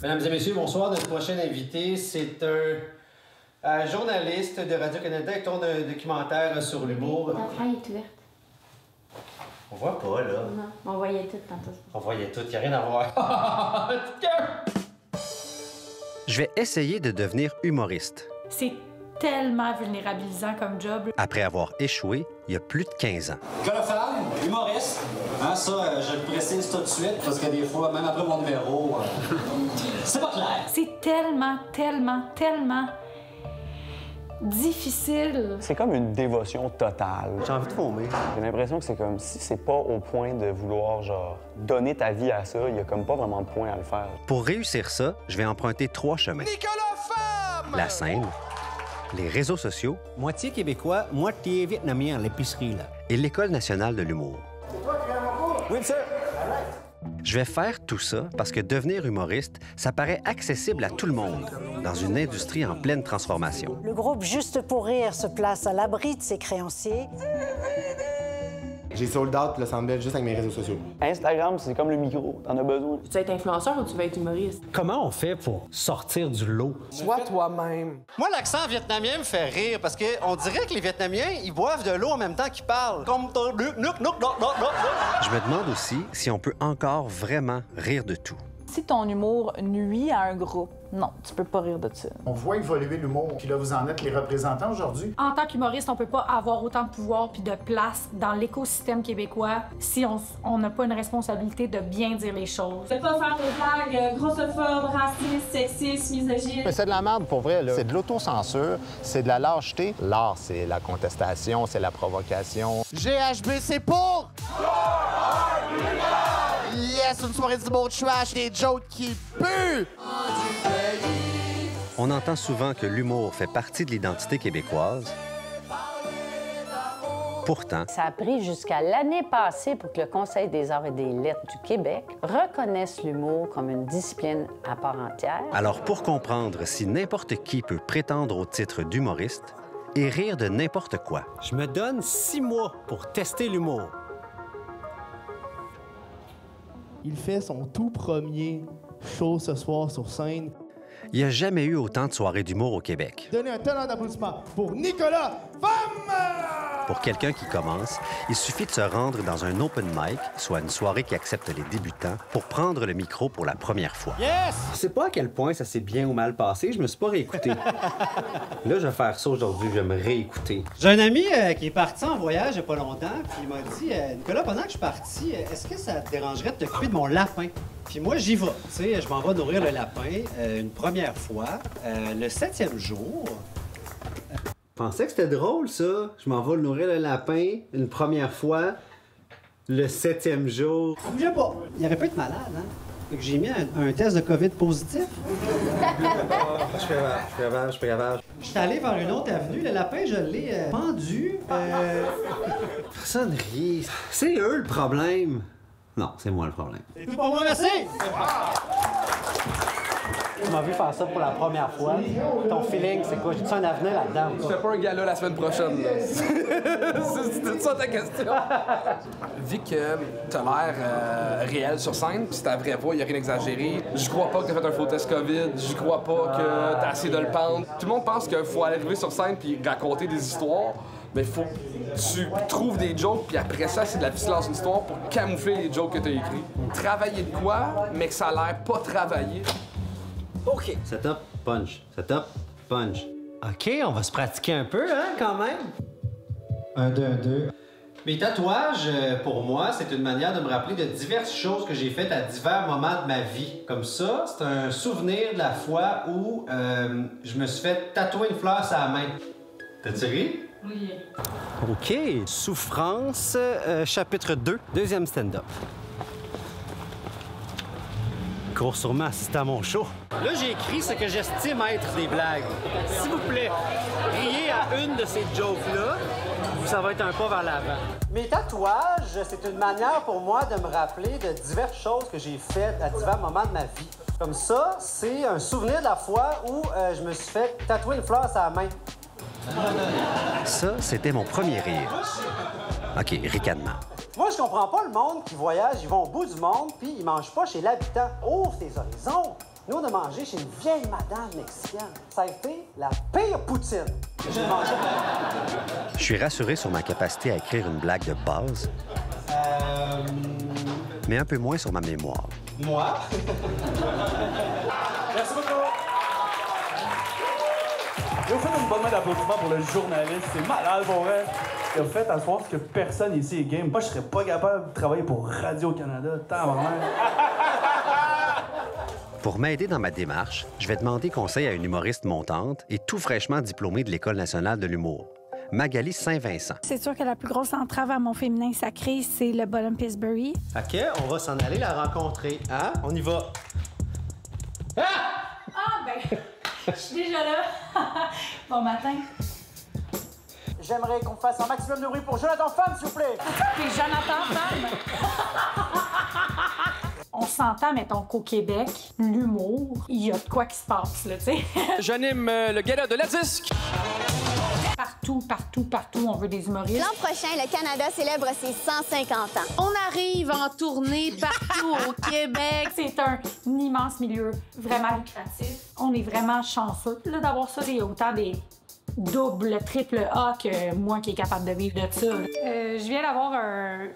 Mesdames et messieurs, bonsoir. Notre prochain invité, c'est un journaliste de Radio-Canada qui tourne un documentaire sur l'humour. La fenêtre est ouverte. On voit pas, là. Non, on voyait tout tantôt. On voyait tout, y a rien à voir. Je vais essayer de devenir humoriste. C'est tellement vulnérabilisant comme job. Après avoir échoué il y a plus de 15 ans. Colophane, humoriste. Hein, ça, je le précise tout de suite, parce que des fois, même après mon numéro, c'est pas clair. C'est tellement difficile. C'est comme une dévotion totale. J'ai envie de vomir. J'ai l'impression que c'est comme si c'est pas au point de vouloir, genre, donner ta vie à ça, il y a comme pas vraiment de point à le faire. Pour réussir ça, je vais emprunter 3 chemins. La scène, les réseaux sociaux Moitié québécois, moitié vietnamien à l'épicerie, là. et l'École nationale de l'humour. Oui, monsieur. Je vais faire tout ça parce que devenir humoriste, ça paraît accessible à tout le monde dans une industrie en pleine transformation. Le groupe Juste pour rire se place à l'abri de ses créanciers. J'ai sold out le Centre Bell juste avec mes réseaux sociaux. Instagram, c'est comme le micro, t'en as besoin. Tu veux être influenceur ou tu veux être humoriste? Comment on fait pour sortir du lot? Sois toi-même. Moi, l'accent vietnamien me fait rire parce qu'on dirait que les Vietnamiens, ils boivent de l'eau en même temps qu'ils parlent. Comme... Je me demande aussi si on peut encore vraiment rire de tout. Si ton humour nuit à un groupe, non, tu peux pas rire de ça. On voit évoluer l'humour, puis là, vous en êtes les représentants aujourd'hui. En tant qu'humoriste, on peut pas avoir autant de pouvoir puis de place dans l'écosystème québécois si on n'a pas une responsabilité de bien dire les choses. Tu peux pas faire des blagues grossophobes, racistes, sexistes, misogynes. Mais c'est de la merde pour vrai, là. C'est de l'autocensure, c'est de la lâcheté. L'art, c'est la contestation, c'est la provocation. GHB, c'est pour! Yes, une soirée d'humour trash, des jokes qui puent! On entend souvent que l'humour fait partie de l'identité québécoise. Pourtant, Ça a pris jusqu'à l'année passée pour que le Conseil des arts et des lettres du Québec reconnaisse l'humour comme une discipline à part entière. alors pour comprendre si n'importe qui peut prétendre au titre d'humoriste et rire de n'importe quoi, Je me donne 6 mois pour tester l'humour. Il fait son tout premier show ce soir sur scène. il n'y a jamais eu autant de soirées d'humour au Québec. Donnez un tonnerre d'applaudissements pour Nicolas Femme! Pour quelqu'un qui commence, il suffit de se rendre dans un open mic, soit une soirée qui accepte les débutants, pour prendre le micro pour la première fois. Yes! Je sais pas à quel point ça s'est bien ou mal passé, je me suis pas réécouté. Là, je vais faire ça aujourd'hui, je vais me réécouter. J'ai un ami qui est parti en voyage il y a pas longtemps, puis il m'a dit Nicolas, pendant que je suis parti, est-ce que ça te dérangerait de t'occuper de mon lapin? Puis moi, j'y vais. Tu sais, je m'en vais nourrir le lapin une première fois, le 7e jour. Je pensais que c'était drôle, ça. Je m'en vais nourrir le lapin une première fois, le 7e jour. Je sais pas. Il aurait pu être malade, hein? Fait que j'ai mis un test de COVID positif. Je suis pas capable. Je suis allé vers une autre avenue. Le lapin, je l'ai pendu. Personne rit. C'est eux le problème. Non, c'est moi le problème. C'est tout pour moi, merci! Tu m'as vu faire ça pour la première fois. Ton feeling, c'est quoi? J'ai-tu un avenir là-dedans? Je fais pas un gala la semaine prochaine, là. C'est ça ta question? Vu que t'as l'air réel sur scène, pis c'est ta vraie voix, y a rien d'exagéré, j'y crois pas que t'as fait un faux test COVID, j'y crois pas que t'as essayé de le pendre. Tout le monde pense qu'il faut arriver sur scène puis raconter des histoires. Mais faut que tu trouves des jokes, puis après ça, c'est de la vigilance d'une histoire pour camoufler les jokes que t'as écrits. Travailler de quoi, mais que ça a l'air pas travaillé. OK. Setup, punch. Setup, punch. OK, on va se pratiquer un peu, hein, quand même. 1, 2, 1, 2. Mes tatouages, pour moi, c'est une manière de me rappeler de diverses choses que j'ai faites à divers moments de ma vie. Comme ça, c'est un souvenir de la fois où je me suis fait tatouer une fleur sur la main. T'as-tu ri? Oui. OK. Souffrance, chapitre 2, deuxième stand-up. Cours sûrement assisté à mon show. Là, j'ai écrit ce que j'estime être des blagues. S'il vous plaît, riez à une de ces jokes-là, ça va être un pas vers l'avant. Mes tatouages, c'est une manière pour moi de me rappeler de diverses choses que j'ai faites à divers moments de ma vie. Comme ça, c'est un souvenir de la fois où je me suis fait tatouer une fleur sur la main. Ça, c'était mon premier rire. OK, ricanement. Moi, je comprends pas le monde qui voyage, ils vont au bout du monde, puis ils mangent pas chez l'habitant. Ouvre tes horizons! Nous, on a mangé chez une vieille madame mexicaine. Ça a été la pire poutine que j'ai mangée. Je suis rassuré sur ma capacité à écrire une blague de base, mais un peu moins sur ma mémoire. Moi? Merci beaucoup. Je vais vous faire une bonne main d'applaudissement pour le journaliste. C'est malade, pour vrai. Il a fait à soir ce que personne ici est game. Moi, je serais pas capable de travailler pour Radio-Canada. Pour m'aider dans ma démarche, je vais demander conseil à une humoriste montante et tout fraîchement diplômée de l'École nationale de l'humour, Magali Saint-Vincent. C'est sûr que la plus grosse entrave à mon féminin sacré, c'est le bonhomme Pillsbury. OK, on va s'en aller la rencontrer. Hein? On y va. Ah, ben, je suis déjà là. Bon matin. J'aimerais qu'on fasse un maximum de bruit pour Jonathan Femme, s'il vous plaît. Puis Jonathan Femme. On s'entend, mettons, qu'au Québec, l'humour, il y a de quoi qui se passe, là, tu sais. J'anime le gala de la disque. Partout, on veut des humoristes. L'an prochain, le Canada célèbre ses 150 ans. On arrive en tournée partout au Québec. C'est un immense milieu, vraiment lucratif. On est vraiment chanceux là, d'avoir ça. Il y a autant des double, triple A que moi qui est capable de vivre de ça. Je viens d'avoir un...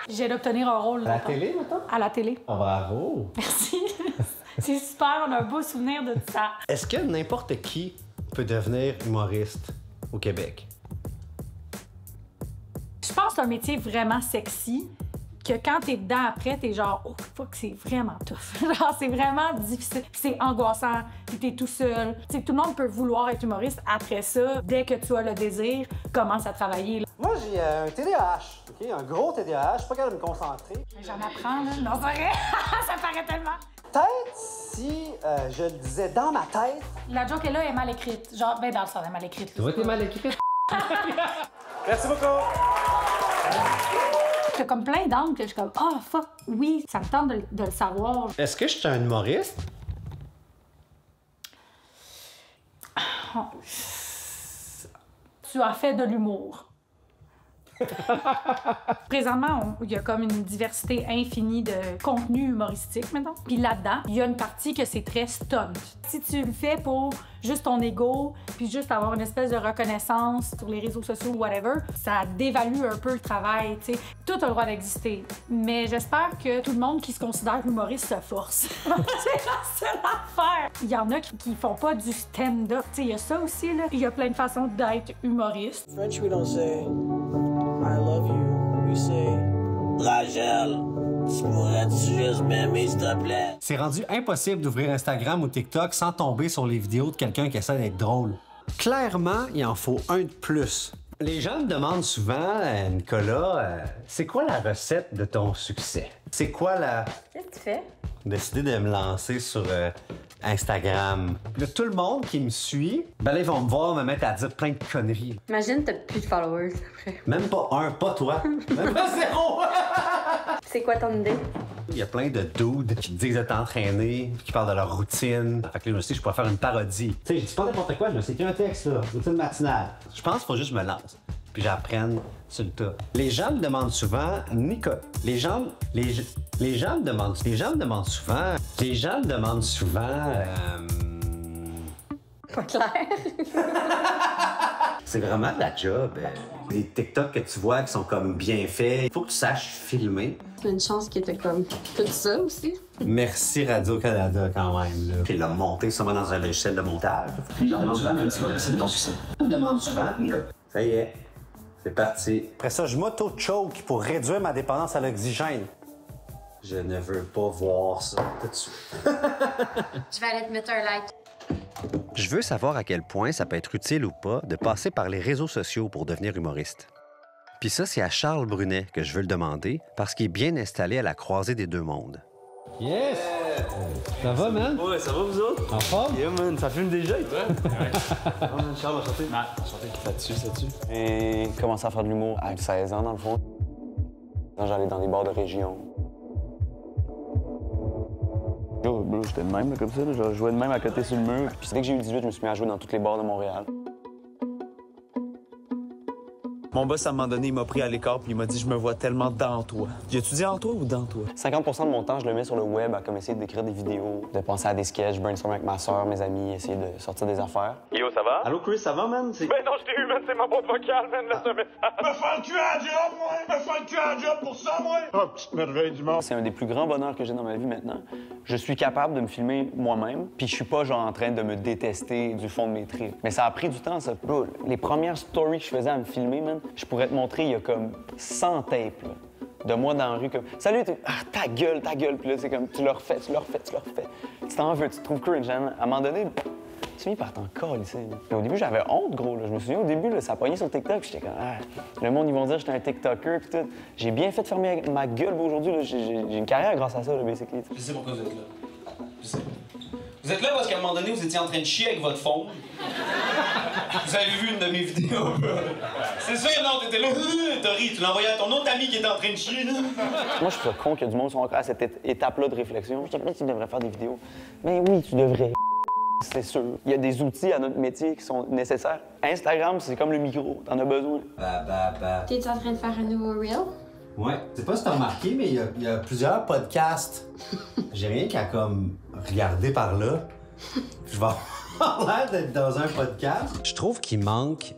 Je viens d'obtenir un rôle. À la télé, maintenant? À la télé. Oh, bravo! Merci. C'est super, on a un beau souvenir de ça. Est-ce que n'importe qui peut devenir humoriste au Québec? Je pense que c'est un métier vraiment sexy, que quand t'es dedans après, t'es genre, oh fuck, c'est vraiment tough. Genre, c'est vraiment difficile. C'est angoissant, puis t'es tout seul. T'sais, tout le monde peut vouloir être humoriste. Après ça, dès que tu as le désir, commence à travailler. Là. Moi, j'ai un TDAH, OK? Un gros TDAH. Je suis pas capable de me concentrer. J'en apprends, là. Non, c'est vrai. Ça paraît tellement. Peut-être si je le disais dans ma tête. La joke est là, elle est mal écrite. Genre, ben dans le sens, elle est mal écrite. Tu vois, t'es mal écrite. Merci beaucoup. T'as comme plein d'angles que je suis comme, ah, fuck, oui, ça me tente de le savoir. Est-ce que je suis un humoriste? Tu as fait de l'humour. Présentement, il y a comme une diversité infinie de contenu humoristique, maintenant. Puis là-dedans, il y a une partie que c'est très stunt. Si tu le fais pour juste ton ego, puis juste avoir une espèce de reconnaissance sur les réseaux sociaux ou whatever, ça dévalue un peu le travail, tu sais. Tout a le droit d'exister. Mais j'espère que tout le monde qui se considère humoriste se force. C'est la seule affaire. Il y en a qui font pas du stand-up. Tu sais, il y a ça aussi, là. Il y a plein de façons d'être humoriste. French, we don't say I love you. We say Rachel, tu pourrais-tu juste m'aimer, s'il te plaît? C'est rendu impossible d'ouvrir Instagram ou TikTok sans tomber sur les vidéos de quelqu'un qui essaie d'être drôle. Clairement, il en faut un de plus. Les gens me demandent souvent, Nicolas, c'est quoi la recette de ton succès? C'est quoi la... Qu'est-ce que tu fais? Décidé de me lancer sur Instagram. Là, tout le monde qui me suit, ben là, ils vont me voir me mettre à dire plein de conneries. Imagine, t'as plus de followers après. Même pas un, pas toi. Même pas zéro. C'est quoi ton idée? Il y a plein de dudes qui disent de t'entraîner, qui parlent de leur routine. Fait que là, je me suis dit, je pourrais faire une parodie. Tu sais, je dis pas n'importe quoi, je me suis écrit un texte, là, routine matinale. Je pense qu'il faut juste que je me lance, puis j'apprenne sur le tas. Les gens me demandent souvent, Nicolas, les gens me demandent souvent, Pas clair. c'est vraiment de la job. Les TikTok que tu vois qui sont comme bien faits, il faut que tu saches filmer. C'est une chance qu'il était comme tout ça aussi. Merci Radio-Canada quand même. Là. Puis il l'a monté sûrement dans un logiciel de montage. Ça y est, c'est parti. Après ça, je m'auto-choke pour réduire ma dépendance à l'oxygène. Je ne veux pas voir ça tout de suite. Je vais aller te mettre un like. Je veux savoir à quel point ça peut être utile ou pas de passer par les réseaux sociaux pour devenir humoriste. Puis ça, c'est à Charles Brunet que je veux le demander parce qu'il est bien installé à la croisée des deux mondes. Yes! Ça va, man? Ouais, ça va, vous autres? En forme? Yeah, man, ça fume déjà, toi? Charles, enchanté. Ça tue. Et commencé à faire de l'humour à 16 ans, dans le fond. Quand j'allais dans des bars de région. J'étais de même, là, comme ça. Je jouais de même à côté sur le mur. Puis dès que j'ai eu 18, je me suis mis à jouer dans tous les bars de Montréal. Mon boss, à un moment donné, il m'a pris à l'écart puis il m'a dit « Je me vois tellement dans toi. » Y a-tu dit en toi ou dans toi? 50% de mon temps, je le mets sur le web à comme essayer d'écrire des vidéos, de penser à des sketchs, brainstormer avec ma soeur, mes amis, essayer de sortir des affaires. Yo, ça va? Allô, Chris, ça va, man? Ben non, je t'ai eu, man. C'est ma boîte vocale, man. Laisse un message. Me faire le cul à la job, moi! Me faire le cul à la job pour ça, moi! Oh, petite merveille du monde. C'est un des plus grands bonheurs que j'ai dans ma vie maintenant. Je suis capable de me filmer moi-même, puis je suis pas genre en train de me détester du fond de mes tripes. Mais ça a pris du temps, ça. Bro, les premières stories que je faisais à me filmer, man, je pourrais te montrer, il y a comme 100 tapes, là, de moi dans la rue, comme « Salut! » Ah, ta gueule! » Puis là, c'est comme, tu le refais. Tu t'en veux, tu te trouves cringe. À un moment donné, tu finis par t'en câlisser. Au début, j'avais honte, gros. Là. Je me souviens, au début, là, ça pognait sur TikTok, puis j'étais comme, ah, le monde, ils vont dire que j'étais un TikToker, puis tout. J'ai bien fait de fermer ma gueule, aujourd'hui. J'ai une carrière grâce à ça, là, basically. Je sais pourquoi vous êtes là. Je sais. Vous êtes là parce qu'à un moment donné, vous étiez en train de chier avec votre phone. Vous avez vu une de mes vidéos. C'est sûr, non, t'étais là, t'as ri, tu l'as envoyé à ton autre ami qui était en train de chier, là. Moi, je suis pas con que du monde soit encore à cette étape-là de réflexion. Je te dis que tu devrais faire des vidéos. Mais oui, tu devrais. C'est sûr. Il y a des outils à notre métier qui sont nécessaires. Instagram, c'est comme le micro, t'en as besoin. T'es en train de faire un nouveau reel? Ouais. Je sais pas si t'as remarqué, mais il y a plusieurs podcasts. J'ai rien qu'à comme regarder par là. Je vais avoir l'air d'être dans un podcast. Je trouve qu'il manque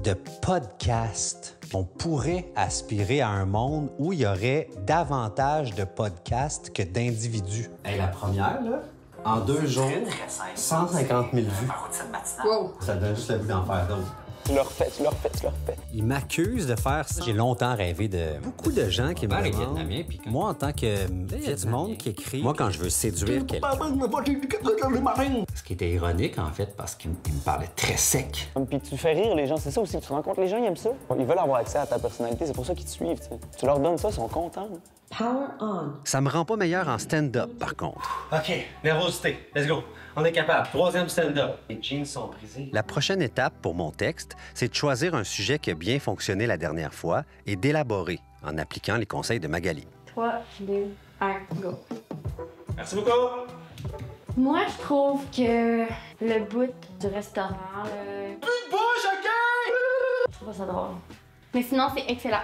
de podcasts. On pourrait aspirer à un monde où il y aurait davantage de podcasts que d'individus. Hey, la première, là, en 2 jours, 150 000 vues. Wow. Ça te donne juste le goût d'en faire d'autres. Tu le refais. Il m'accuse de faire ça. J'ai longtemps rêvé de... Beaucoup de gens qui me demandent... Moi, en tant que... Il y a du monde qui écrit... Moi, quand je veux séduire quelqu'un... Ce qui était ironique, en fait, parce qu'il me parlait très sec. Puis tu fais rire les gens, c'est ça aussi. Tu te rends compte, les gens, ils aiment ça. Ils veulent avoir accès à ta personnalité, c'est pour ça qu'ils te suivent, t'sais. Tu leur donnes ça, ils sont contents. Là. Power on. Ça me rend pas meilleur en stand-up, par contre. OK, nervosité. Let's go. On est capable. 3e stand-up. Les jeans sont brisés. La prochaine étape pour mon texte, c'est de choisir un sujet qui a bien fonctionné la dernière fois et d'élaborer en appliquant les conseils de Magali. 3, 2, 1, go. Merci beaucoup. Moi, je trouve que le bout du restaurant... Plus de bouche, OK? Je trouve pas ça drôle. Mais sinon, c'est excellent.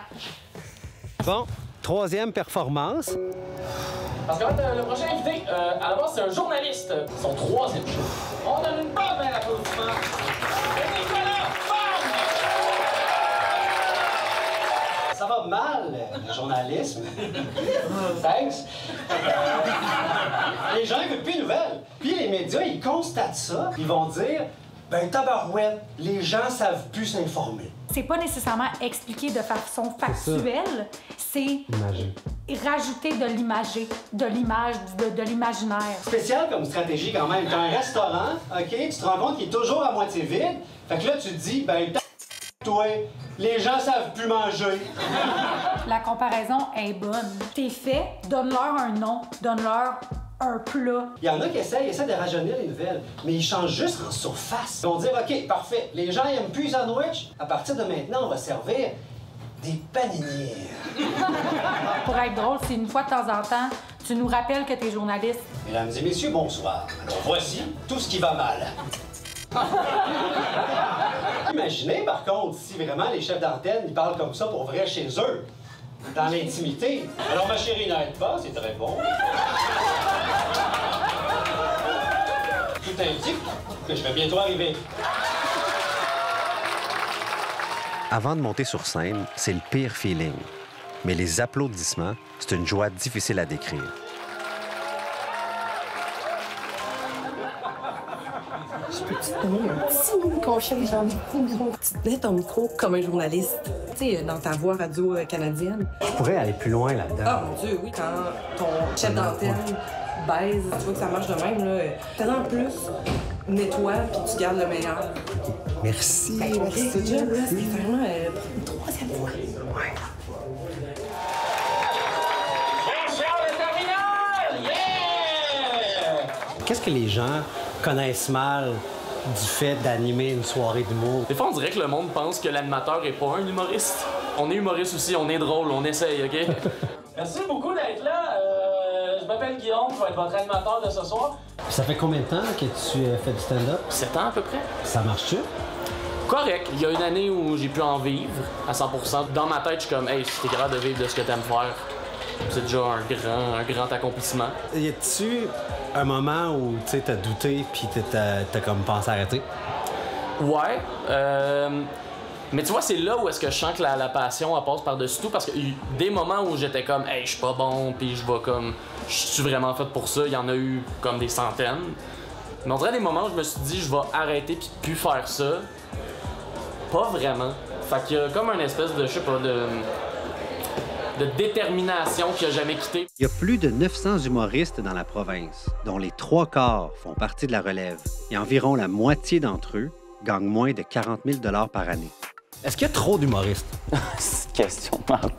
Bon, 3e performance. Parce qu'en fait, le prochain invité, à la base, c'est un journaliste. Son 3e show. On donne une bonne main d'applaudissement. Et Nicolas, bam! Ça va mal, le journalisme. Thanks. Les gens n'écoutent plus les nouvelles. Puis les médias, ils constatent ça. Ils vont dire, ben tabarouette, les gens savent plus s'informer. C'est pas nécessairement expliqué de façon factuelle, c'est rajouter de l'imagé, de l'image, de l'imaginaire. Spécial comme stratégie quand même. T'as un restaurant, OK, tu te rends compte qu'il est toujours à moitié vide. Fait que là, tu te dis, ben toi, les gens savent plus manger. La comparaison est bonne. Tes faits, donne-leur un nom, donne-leur un plat. Il y en a qui essaient de rajeunir les nouvelles, mais ils changent juste en surface. Ils vont dire, OK, parfait, les gens n'aiment plus les sandwichs. À partir de maintenant, on va servir des paninières. Pour être drôle, c'est une fois de temps en temps, tu nous rappelles que t'es journaliste. Mesdames et messieurs, bonsoir. Alors voici tout ce qui va mal. Imaginez, par contre, si vraiment les chefs d'antenne, ils parlent comme ça pour vrai chez eux, dans l'intimité. Alors, ma chérie, n'arrête pas, c'est très bon. Tout indique que je vais bientôt arriver. Avant de monter sur scène, c'est le pire feeling. Mais les applaudissements, c'est une joie difficile à décrire. Je peux-tu te donner un petit mot conseil, genre tu te mets ton micro comme un journaliste, tu sais, dans ta voix radio-canadienne. Je pourrais aller plus loin là-dedans. Ah mon Dieu, oui, quand ton chef d'antenne baise, tu vois que ça marche de même, là. Fais-en plus, nettoie, puis tu gardes le meilleur. Merci, ben, merci. C'est déjà, là, c'est vraiment une 3e fois. Ouais. Qu'est-ce que les gens connaissent mal du fait d'animer une soirée d'humour? Des fois, on dirait que le monde pense que l'animateur est pas un humoriste. On est humoriste aussi, on est drôle, on essaye, OK? Merci beaucoup d'être là. Je m'appelle Guillaume, je vais être votre animateur de ce soir. Ça fait combien de temps que tu fais du stand-up? 7 ans à peu près. Ça marche-tu? Correct. Il y a une année où j'ai pu en vivre à 100%. Dans ma tête, je suis comme, hey, si t'es capable de vivre de ce que t'aimes faire, c'est déjà un grand accomplissement. Y a-tu un moment où tu t'as douté puis t'as comme pensé arrêter? Ouais. Mais tu vois, c'est là où est-ce que je sens que la passion elle passe par-dessus tout, parce que des moments où j'étais comme, hey, je suis pas bon, puis je vais comme, je suis vraiment fait pour ça, il y en a eu comme des centaines. Mais on dirait des moments où je me suis dit, je vais arrêter puis plus faire ça. Pas vraiment. Fait qu'il y a comme une espèce de, je sais pas, de détermination qui a jamais quitté. Il y a plus de 900 humoristes dans la province, dont les 3/4 font partie de la relève. Et environ la moitié d'entre eux gagnent moins de 40 000 $ par année. Est-ce qu'il y a trop d'humoristes? C'est une question, man.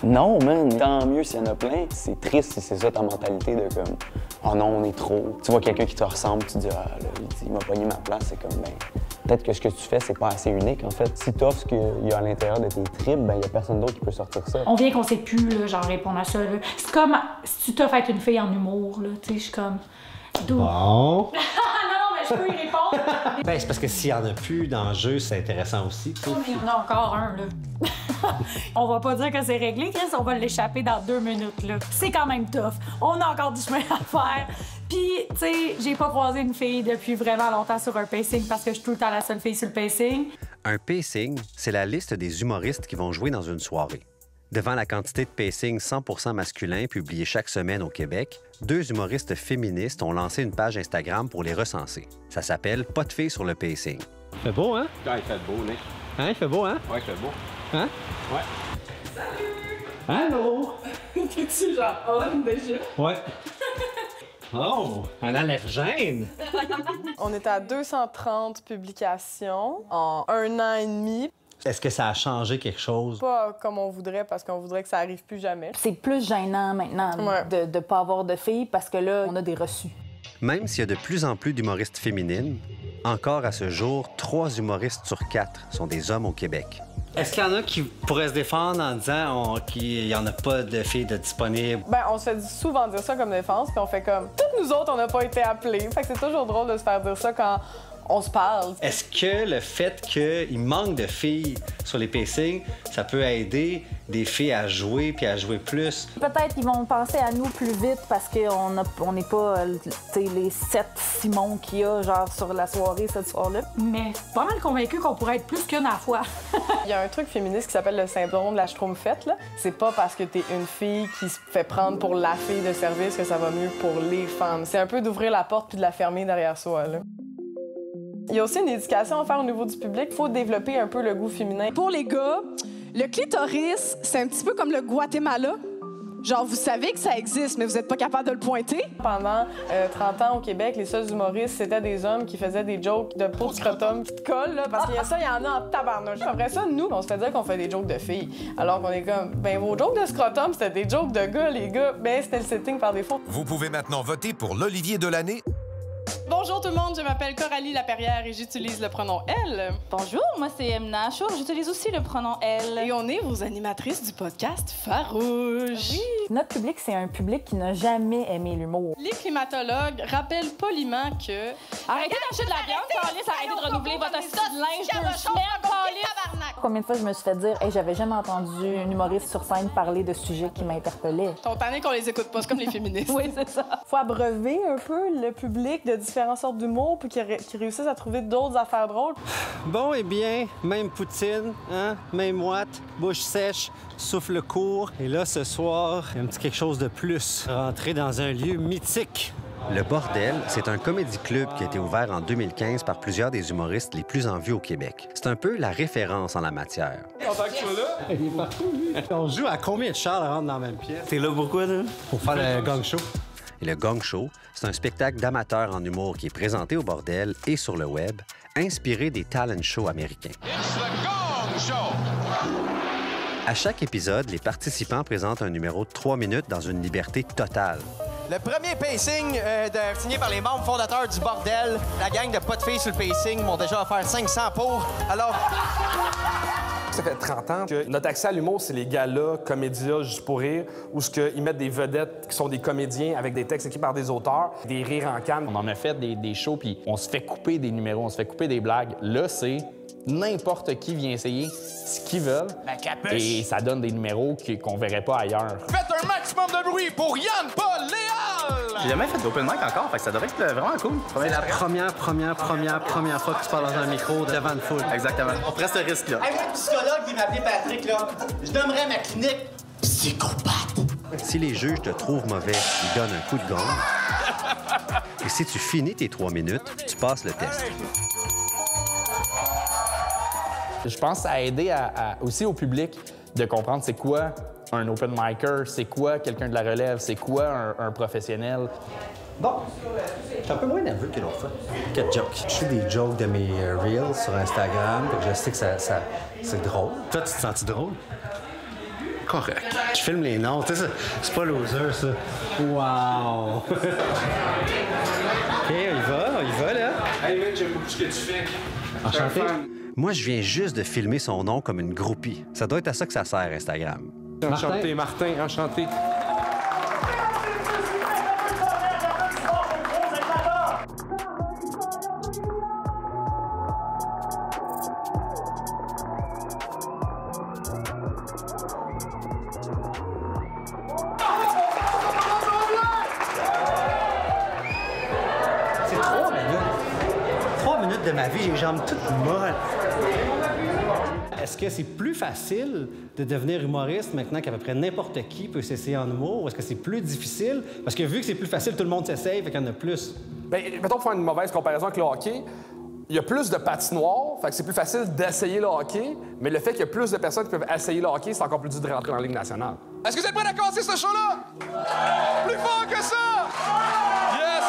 Non, man. Tant mieux s'il y en a plein. C'est triste si c'est ça ta mentalité de comme, oh non, on est trop. Tu vois quelqu'un qui te ressemble, tu te dis, ah là, il m'a pogné ma place. C'est comme, ben, peut-être que ce que tu fais, c'est pas assez unique, en fait. Si t'offres ce qu'il y a à l'intérieur de tes tripes, ben, il y a personne d'autre qui peut sortir ça. On vient qu'on sait plus, là, genre, répondre à ça, là. C'est comme si tu t'offres être une fille en humour, là. Tu sais, je suis comme. Bon. Je peux y répondre. Ben, c'est parce que s'il y en a plus dans le jeu, c'est intéressant aussi. Oh, mais il y en a encore un, là. On va pas dire que c'est réglé, Chris, on va l'échapper dans 2 minutes, là. C'est quand même tough. On a encore du chemin à faire. Puis, tu sais, j'ai pas croisé une fille depuis vraiment longtemps sur un pacing parce que je suis tout le temps la seule fille sur le pacing. Un pacing, c'est la liste des humoristes qui vont jouer dans une soirée. Devant la quantité de pacing 100% masculin publiés chaque semaine au Québec, 2 humoristes féministes ont lancé une page Instagram pour les recenser. Ça s'appelle « Pas de filles sur le pacing ». Il fait beau, hein? Ouais, il fait beau, Nick. Hein, il fait beau, hein? Ouais, il fait beau. Hein? Ouais. Salut! Allô? T'es-tu genre on déjà? Ouais. Oh, un allergène! On était à 230 publications en 1 an et demi. Est-ce que ça a changé quelque chose? Pas comme on voudrait, parce qu'on voudrait que ça arrive plus jamais. C'est plus gênant maintenant de ne pas avoir de filles parce que là, on a des reçus. Même s'il y a de plus en plus d'humoristes féminines, encore à ce jour, 3 humoristes sur 4 sont des hommes au Québec. Est-ce qu'il y en a qui pourraient se défendre en disant qu'il n'y en a pas de filles de disponibles? Ben, on se fait souvent dire ça comme défense, puis on fait comme toutes nous autres, on n'a pas été appelés. Fait que c'est toujours drôle de se faire dire ça quand on se parle. Est-ce que le fait qu'il manque de filles sur les pacings, ça peut aider des filles à jouer puis à jouer plus? Peut-être qu'ils vont penser à nous plus vite parce qu'on n'est pas les 7 Simon qu'il y a genre sur la soirée ce soir-là. Mais pas mal convaincu qu'on pourrait être plus qu'une à la fois. Il y a un truc féministe qui s'appelle le syndrome de la schtroumpfette, là. C'est pas parce que t'es une fille qui se fait prendre pour la fille de service que ça va mieux pour les femmes. C'est un peu d'ouvrir la porte puis de la fermer derrière soi, là. Il y a aussi une éducation à faire au niveau du public. Il faut développer un peu le goût féminin. Pour les gars, le clitoris, c'est un petit peu comme le Guatemala. Genre, vous savez que ça existe, mais vous n'êtes pas capable de le pointer. Pendant 30 ans au Québec, les seuls humoristes, c'était des hommes qui faisaient des jokes de peau de scrotum qui te collent, là, parce qu'il y a ça, il y en a en tabarnouche. Après ça, nous, on se fait dire qu'on fait des jokes de filles. Alors qu'on est comme, ben vos jokes de scrotum, c'était des jokes de gars, les gars. Ben, c'était le setting par défaut. Vous pouvez maintenant voter pour l'Olivier de l'année. Bonjour tout le monde, je m'appelle Coralie Laperrière et j'utilise le pronom elle. Bonjour, moi c'est Emna Chour, j'utilise aussi le pronom elle. Et on est vos animatrices du podcast Farouche. Oui. Notre public, c'est un public qui n'a jamais aimé l'humour. Les climatologues rappellent poliment que... Arrêtez d'acheter de la viande, Calice, arrêtez de renouveler votre style de linge 2 semaines, Calice! Combien de fois je me suis fait dire, hey, j'avais jamais entendu un humoriste sur scène parler de sujets qui m'interpellaient. Ton tanné qu'on les écoute pas, c'est comme les féministes. Oui, c'est ça. Faut abreuver un peu le public de différentes sortes d'humour puis qu'ils réussissent à trouver d'autres affaires drôles. Bon, eh bien, même poutine, hein? Même ouate, bouche sèche, souffle court. Et là, ce soir, il y a un petit quelque chose de plus. Rentrer dans un lieu mythique. Le Bordel, c'est un comédie-club qui a été ouvert en 2015 par plusieurs des humoristes les plus en vue au Québec. C'est un peu la référence en la matière. Il est partout, lui. On joue à combien de Charles rentrent dans la même pièce? T'es là pourquoi, là? Pour faire le gang show. Et le Gong Show, c'est un spectacle d'amateurs en humour qui est présenté au Bordel et sur le web, inspiré des talent shows américains. À chaque épisode, les participants présentent un numéro de 3 minutes dans une liberté totale. Le premier pacing signé par les membres fondateurs du Bordel, la gang de pas de filles sur le pacing m'ont déjà offert 500 pour. Alors, Ça fait 30 ans que notre accès à l'humour, c'est les galas, comédias, juste pour rire, où ils mettent des vedettes qui sont des comédiens avec des textes écrits par des auteurs, des rires en canne. On en a fait des shows, puis on se fait couper des numéros, on se fait couper des blagues. Là, c'est n'importe qui vient essayer ce qu'ils veulent. Et ça donne des numéros qu'on verrait pas ailleurs. Faites un maximum de bruit pour Yann-Paul Léal! J'ai jamais fait d'open mic encore, fait que ça devrait être vraiment cool. C'est la première fois que tu parles dans un micro devant une foule. Exactement. On prend ce risque-là. Hey, moi, le psychologue, il m'appelait Patrick, là. Je nommerais ma clinique psychopathe. Si les juges te trouvent mauvais, ils donnent un coup de gong. Et si tu finis tes 3 minutes, tu passes le test. Je pense que ça a aidé aussi au public de comprendre c'est quoi un open micer, c'est quoi quelqu'un de la relève, c'est quoi un professionnel. Bon, je suis un peu moins nerveux que l'autre fois. Quel joke. Je fais des jokes de mes Reels sur Instagram, donc je sais que c'est drôle. Toi, tu te sens-tu drôle? Correct. Je filme les noms, tu sais, c'est pas loser, ça. Wow! OK, on y va, là. Hey, man, j'aime beaucoup ce que tu fais. Enchanté. Moi, je viens juste de filmer son nom comme une groupie. Ça doit être à ça que ça sert, Instagram. Enchanté, Martin, enchanté. C'est 3 minutes. 3 minutes de ma vie, j'ai les jambes toutes molles. Est-ce que c'est plus facile de devenir humoriste maintenant qu'à peu près n'importe qui peut s'essayer en humour? Ou est-ce que c'est plus difficile? Parce que vu que c'est plus facile, tout le monde s'essaye, fait qu'il y en a plus. Bien, mettons, pour faire une mauvaise comparaison avec le hockey, il y a plus de patinoires, fait que c'est plus facile d'essayer le hockey, mais le fait qu'il y a plus de personnes qui peuvent essayer le hockey, c'est encore plus dur de rentrer dans la Ligue nationale. Est-ce que vous êtes prêts à casser ce show-là? Plus fort que ça! Yes!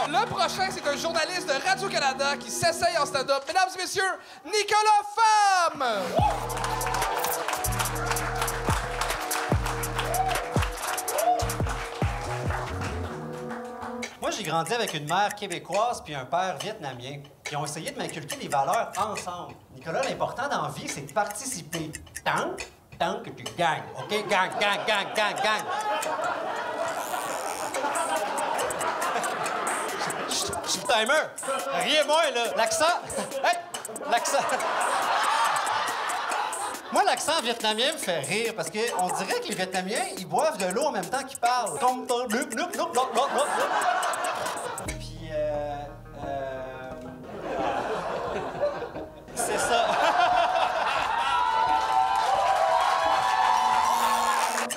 Le prochain, c'est un journaliste de Radio-Canada qui s'essaye en stand-up. Mesdames et messieurs, Nicolas Femme! Moi, j'ai grandi avec une mère québécoise puis un père vietnamien qui ont essayé de m'inculquer des valeurs ensemble. Nicolas, l'important dans la vie, c'est de participer. Tant que tu gagnes. OK? Gagne. Je suis le timer. Rien moins, là. L'accent. Hey! L'accent. Moi, l'accent vietnamien me fait rire parce qu'on dirait que les Vietnamiens, ils boivent de l'eau en même temps qu'ils parlent. Puis, c'est ça.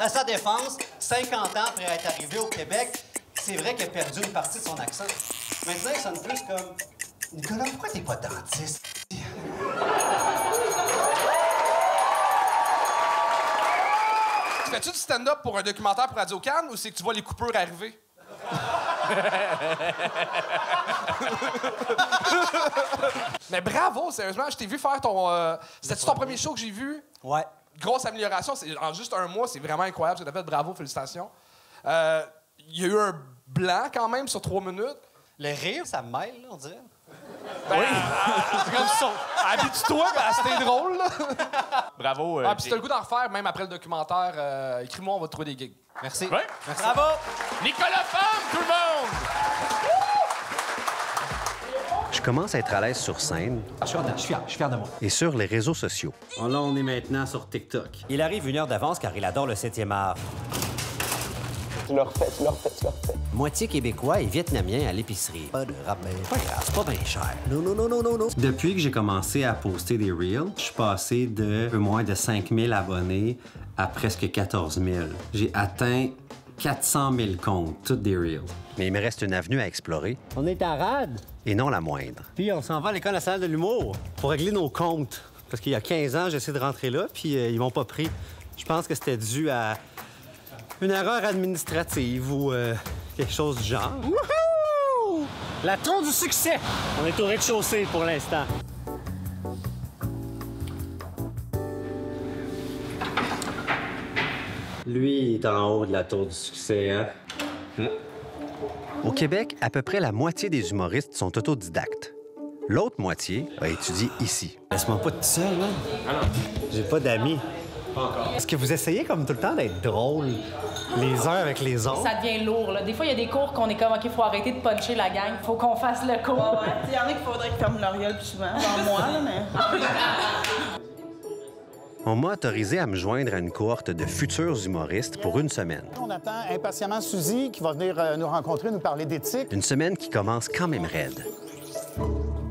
À sa défense, 50 ans après être arrivé au Québec, c'est vrai qu'il a perdu une partie de son accent. Maintenant, il sonne plus comme... Nicolas, pourquoi t'es pas dentiste? Fais-tu du stand-up pour un documentaire pour Radio-Can ou c'est que tu vois les coupures arriver? Mais bravo, sérieusement, je t'ai vu faire ton... C'était-tu ton premier show que j'ai vu? Ouais. Grosse amélioration. En juste un mois, c'est vraiment incroyable ce que t'as fait. Bravo, félicitations. Il y a eu un blanc quand même sur 3 minutes. Le rire, ça me mêle, là, on dirait. Ben, oui. C'est comme ça. Habitue-toi, c'était drôle, là. Bravo. Puis si t'as le goût d'en refaire, même après le documentaire, écris-moi, on va te trouver des gigs. Merci. Oui. Merci. Bravo! Nicolas Femme, tout le monde! Je commence à être à l'aise sur scène. Je suis fier de moi. Et sur les réseaux sociaux. Là, on est maintenant sur TikTok. Il arrive 1 heure d'avance car il adore le 7e art. Tu le refais. Moitié québécois et vietnamien à l'épicerie. Pas de rabais. Pas grave, c'est pas bien cher. Non. Depuis que j'ai commencé à poster des Reels, je suis passé de un peu moins de 5 000 abonnés à presque 14 000. J'ai atteint 400 000 comptes, toutes des Reels. Mais il me reste une avenue à explorer. On est à rade. Et non la moindre. Puis on s'en va à l'École nationale de l'humour pour régler nos comptes. Parce qu'il y a 15 ans, j'ai essayé de rentrer là, puis ils m'ont pas pris. Je pense que c'était dû à une erreur administrative ou quelque chose du genre. Wouhou! La tour du succès! On est au rez-de-chaussée pour l'instant. Lui, il est en haut de la tour du succès, hein? Au Québec, à peu près la moitié des humoristes sont autodidactes. L'autre moitié a étudié ici. Laisse-moi pas tout seul, là. Ah non. J'ai pas d'amis. Pas encore. Est-ce que vous essayez comme tout le temps d'être drôle les uns avec les autres? Ça devient lourd, là. Des fois, il y a des cours qu'on est comme, OK, faut arrêter de puncher la gang. Faut qu'on fasse le cours. Ouais, il y en a qu'il faudrait qu'ils ferment leur gueule plus souvent. Genre moi, là, mais... On m'a autorisé à me joindre à une cohorte de futurs humoristes pour une semaine. On attend impatiemment Suzy qui va venir nous rencontrer, nous parler d'éthique. Une semaine qui commence quand même raide.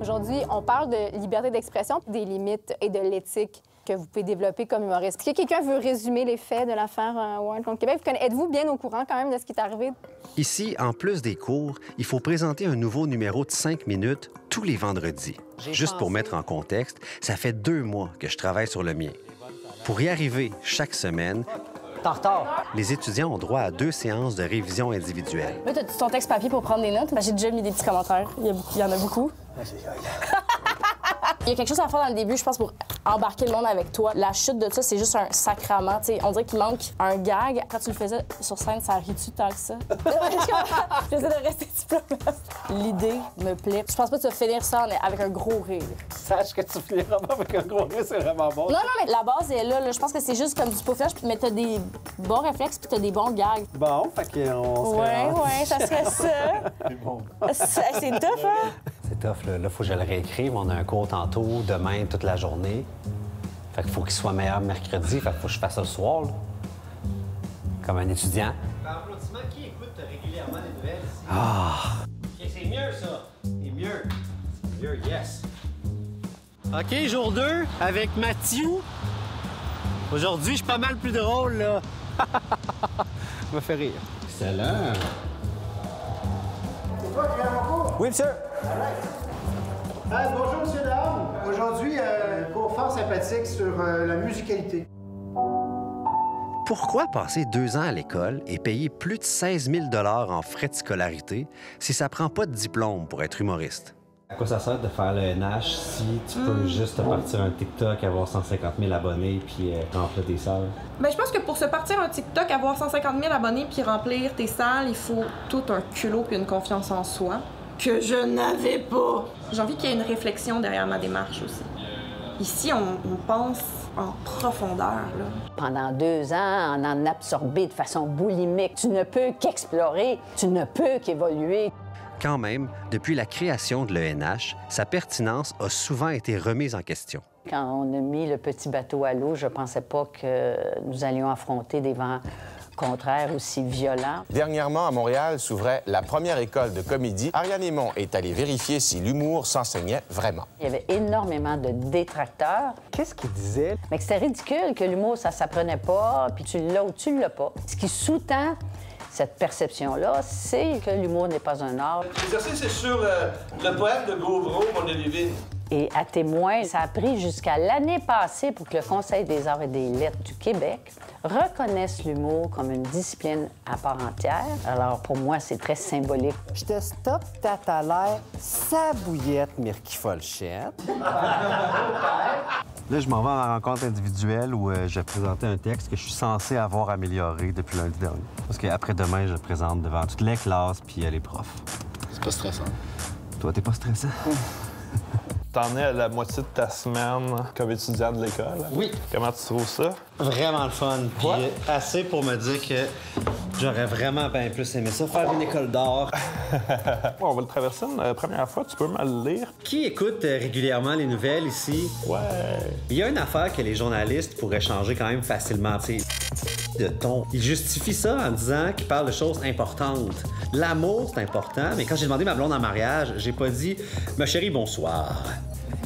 Aujourd'hui, on parle de liberté d'expression, des limites et de l'éthique que vous pouvez développer comme humoriste. Est-ce que quelqu'un veut résumer les faits de l'affaire Wild contre Québec? Êtes-vous bien au courant quand même de ce qui est arrivé? Ici, en plus des cours, il faut présenter un nouveau numéro de 5 minutes tous les vendredis. Juste pour mettre en contexte, ça fait 2 mois que je travaille sur le mien. Pour y arriver chaque semaine, les étudiants ont droit à 2 séances de révision individuelle. Là, as-tu ton texte papier pour prendre des notes? Ben, j'ai déjà mis des petits commentaires. Il y en a beaucoup. Il y a quelque chose à faire dans le début, je pense, pour embarquer le monde avec toi. La chute de ça, c'est juste un sacrament. T'sais, on dirait qu'il manque un gag. Quand tu le faisais sur scène, ça rit-tu tant que ça? J'essaie de rester diplomate. L'idée me plaît. Je pense pas que tu vas finir ça avec un gros rire. Sache que tu finiras pas avec un gros rire, c'est vraiment bon. Non, mais la base est là. Je pense que c'est juste comme du peaufinage, mais t'as des bons réflexes puis t'as des bons gags. Bon, fait qu'on Ouais, ça serait ça. C'est bon. C'est tough, hein? C'est tough, là. Là, faut que je le réécrive. On a un cours tantôt, demain, toute la journée. Fait qu'il faut qu'il soit meilleur mercredi. Fait qu'il faut que je fasse ça le soir, là. Comme un étudiant. Par applaudissement, qui écoute régulièrement les nouvelles? Ah! Okay, c'est mieux, ça. C'est mieux. C'est mieux, yes. OK, jour 2, avec Mathieu. Aujourd'hui, je suis pas mal plus drôle, là. Ça me fait rire. Excellent. C'est toi qui viens à mon cours? Oui, monsieur. Bonjour, monsieur, dames. Aujourd'hui, cours fort sympathique sur la musicalité. Pourquoi passer 2 ans à l'école et payer plus de 16 000 $ en frais de scolarité si ça prend pas de diplôme pour être humoriste? À quoi ça sert de faire le NH si tu peux juste te partir un TikTok, avoir 150 000 abonnés puis remplir tes salles? Bien, je pense que pour se partir un TikTok, avoir 150 000 abonnés puis remplir tes salles, il faut tout un culot puis une confiance en soi que je n'avais pas. J'ai envie qu'il y ait une réflexion derrière ma démarche aussi. Ici, on pense en profondeur, là. Pendant 2 ans, en absorber de façon boulimique. Tu ne peux qu'explorer, tu ne peux qu'évoluer. Quand même, depuis la création de l'ENH, sa pertinence a souvent été remise en question. Quand on a mis le petit bateau à l'eau, je pensais pas que nous allions affronter des vents contraires aussi violents. Dernièrement, à Montréal, s'ouvrait la première école de comédie. Ariane Aymon est allée vérifier si l'humour s'enseignait vraiment. Il y avait énormément de détracteurs. Qu'est-ce qu'ils disaient? Mais que c'était ridicule que l'humour, ça s'apprenait pas, puis tu l'as ou tu l'as pas. Ce qui sous-tend cette perception-là, c'est que l'humour n'est pas un art. L'exercice, c'est sur le poème de Gauvreau, Mon Lévin. Et à témoin, ça a pris jusqu'à l'année passée pour que le Conseil des arts et des lettres du Québec reconnaisse l'humour comme une discipline à part entière. Alors, pour moi, c'est très symbolique. Je te stoppe ta l'air sa bouillette, Mirky Folchette. Là, je m'en vais à ma rencontre individuelle où je vais présenter un texte que je suis censé avoir amélioré depuis lundi dernier. Parce qu'après-demain, je le présente devant toutes les classes puis les profs. C'est pas stressant. Toi, t'es pas stressant? T'en es à la moitié de ta semaine comme étudiant de l'école. Oui. Comment tu trouves ça? Vraiment le fun. Puis assez pour me dire que j'aurais vraiment bien plus aimé ça, faire une école d'art. On va le traverser une première fois. Tu peux me le lire? Qui écoute régulièrement les nouvelles ici? Ouais. Il y a une affaire que les journalistes pourraient changer quand même facilement, tu sais, de ton. Ils justifient ça en disant qu'ils parlent de choses importantes. L'amour, c'est important, mais quand j'ai demandé ma blonde en mariage, j'ai pas dit « Ma chérie, bonsoir ».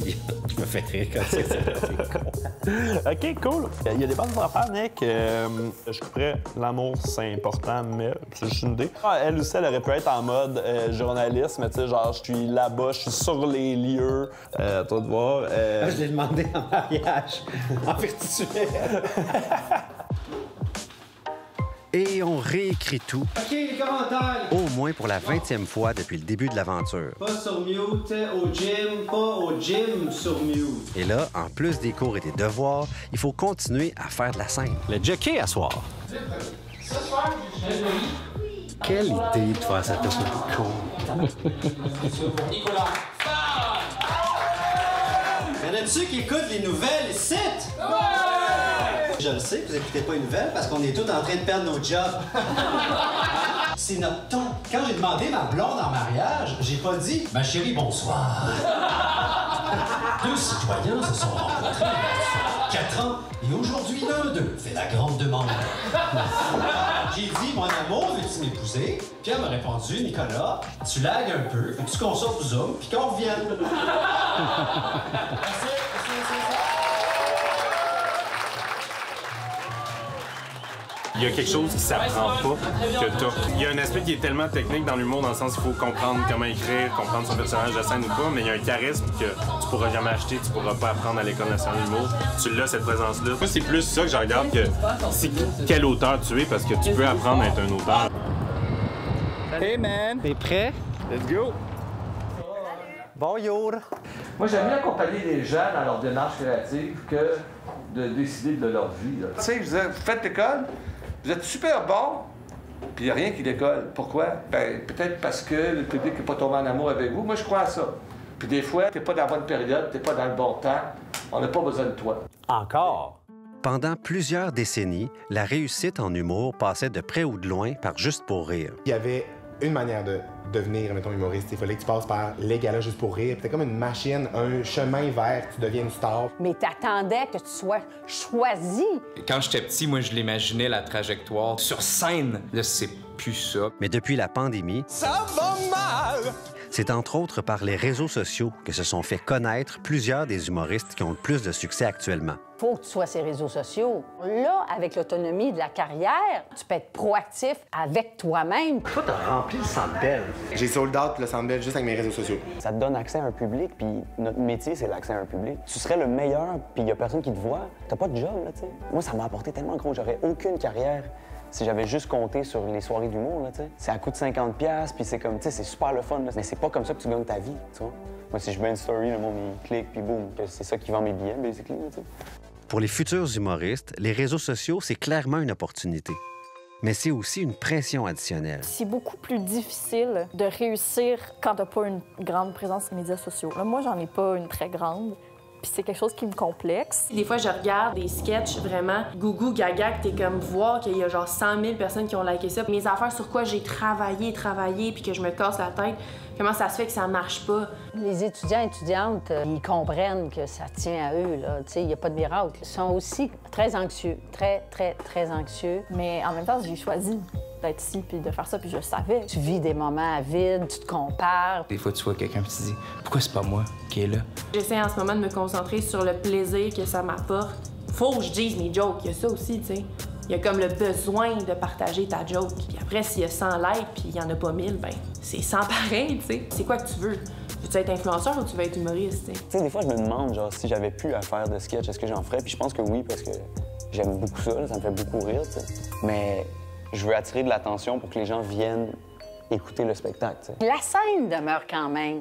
Je me fais rire comme ça, c'est con. OK, cool. Il y a des bonnes affaires, Nick. Je couperais l'amour, c'est important, mais c'est juste une idée. Elle aussi, elle aurait pu être en mode journaliste, mais tu sais, genre, je suis là-bas, je suis sur les lieux. Toi de voir. Je l'ai demandé en mariage, en virtuel. Et on réécrit tout. OK, les commentaires. Au moins pour la 20e fois depuis le début de l'aventure. Pas sur mute, au gym, pas au gym sur mute. Et là, en plus des cours et des devoirs, il faut continuer à faire de la scène. Le jockey à soir. Quelle idée de faire cette cool. Pour Nicolas. Y'en a-tu qui écoutent les nouvelles ici? Ouais! Je le sais que vous écoutez pas les nouvelles parce qu'on est tous en train de perdre nos jobs. C'est notre ton. Quand j'ai demandé ma blonde en mariage, j'ai pas dit « Ma chérie, bonsoir ». 2 citoyens se sont rencontrés il y a 4 ans et aujourd'hui, l'un d'eux fait la grande demande. J'ai dit « Mon amour, veux-tu m'épouser? » Puis elle m'a répondu « Nicolas, tu lagues un peu, faut-tu qu'on sorte du Zoom puis qu'on revienne? » Il y a quelque chose qui s'apprend pas que t'as. Il y a un aspect qui est tellement technique dans l'humour, dans le sens qu'il faut comprendre comment écrire, comprendre son personnage de scène ou pas, mais il y a un charisme que tu pourras jamais acheter, tu pourras pas apprendre à l'École nationale de l'humour. Tu l'as, cette présence-là. Moi, c'est plus ça que je regarde que c'est quel auteur tu es, parce que tu peux apprendre à être un auteur. Hey man! T'es prêt? Let's go! Bonjour! Moi, j'aime mieux accompagner les gens dans leur démarche créative que de décider de leur vie. Tu sais, je disais, vous faites l'école, vous êtes super bon, puis il n'y a rien qui décolle. Pourquoi? Ben, peut-être parce que le public n'est pas tombé en amour avec vous. Moi, je crois à ça. Puis des fois, t'es pas dans la bonne période, t'es pas dans le bon temps, on n'a pas besoin de toi. Encore? Pendant plusieurs décennies, la réussite en humour passait de près ou de loin par Juste pour rire. Il y avait une manière de devenir, mettons, humoriste. Il fallait que tu passes par les galas Juste pour rire. C'était comme une machine, un chemin vers que tu deviennes une star. Mais t'attendais que tu sois choisi. Quand j'étais petit, moi, je l'imaginais, la trajectoire. Sur scène, là, c'est plus ça. Mais depuis la pandémie, Ça va mal! c'est entre autres par les réseaux sociaux que se sont fait connaître plusieurs des humoristes qui ont le plus de succès actuellement. Faut que tu sois sur les réseaux sociaux. Là, avec l'autonomie de la carrière, tu peux être proactif avec toi-même. Toi, t'as rempli le Centre Bell. J'ai sold out le Centre Bell juste avec mes réseaux sociaux. Ça te donne accès à un public, puis notre métier, c'est l'accès à un public. Tu serais le meilleur, puis il n'y a personne qui te voit. T'as pas de job, là, tu sais. Moi, ça m'a apporté tellement gros. J'aurais aucune carrière si j'avais juste compté sur les soirées d'humour, là, tu sais. C'est à coût de 50$, puis c'est comme, tu sais, c'est super le fun, là. Mais c'est pas comme ça que tu gagnes ta vie, tu vois. Moi, si je mets une story, le monde, il clique, puis boum, c'est ça qui vend mes billets, basically, là, tu sais. Pour les futurs humoristes, les réseaux sociaux, c'est clairement une opportunité. Mais c'est aussi une pression additionnelle. C'est beaucoup plus difficile de réussir quand t'as pas une grande présence sur les médias sociaux. Là, moi, j'en ai pas une très grande. Puis c'est quelque chose qui me complexe. Des fois, je regarde des sketchs vraiment gougou gaga, que t'es comme voir qu'il y a genre 100 000 personnes qui ont liké ça. Mes affaires sur quoi j'ai travaillé, puis que je me casse la tête, comment ça se fait que ça marche pas? Les étudiants et étudiantes, ils comprennent que ça tient à eux, là. Tu sais, il n'y a pas de miracle. Ils sont aussi très anxieux, très anxieux. Mais en même temps, j'ai choisi d'être ici puis de faire ça, puis je le savais. Tu vis des moments à vide, tu te compares. Des fois, tu vois quelqu'un et tu te dis, pourquoi c'est pas moi qui est là? J'essaie en ce moment de me concentrer sur le plaisir que ça m'apporte. Faut que je dise mes jokes, il y a ça aussi, tu sais. Il y a comme le besoin de partager ta joke. Puis après, s'il y a 100 likes puis il y en a pas 1000, ben c'est 100 pareil, tu sais. C'est quoi que tu veux? Veux-tu être influenceur ou tu veux être humoriste, tu sais? Tu sais, des fois, je me demande, genre, si j'avais plus à faire de sketch, est-ce que j'en ferais? Puis je pense que oui, parce que j'aime beaucoup ça, là, ça me fait beaucoup rire, tu sais. Mais je veux attirer de l'attention pour que les gens viennent écouter le spectacle, tu sais. La scène demeure quand même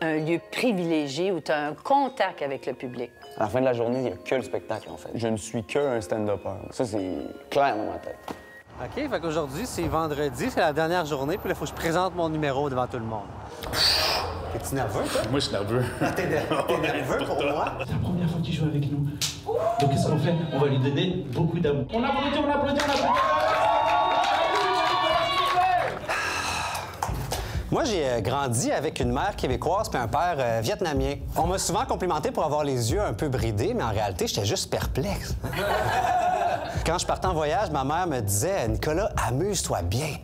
un lieu privilégié où tu as un contact avec le public. À la fin de la journée, il n'y a que le spectacle, en fait. Je ne suis qu'un stand-upper. Ça, c'est clair dans ma tête. OK, fait qu'aujourd'hui, c'est vendredi, c'est la dernière journée, puis là, il faut que je présente mon numéro devant tout le monde. T'es-tu nerveux, toi? Moi, je suis nerveux. T'es nerveux pour moi? C'est la première fois qu'il joue avec nous. Donc, qu'est-ce qu'on fait? On va lui donner beaucoup d'amour. On applaudit, on applaudit, on applaudit! Moi, j'ai grandi avec une mère québécoise puis un père vietnamien. On m'a souvent complimenté pour avoir les yeux un peu bridés, mais en réalité, j'étais juste perplexe. Quand je partais en voyage, ma mère me disait « Nicolas, amuse-toi bien ».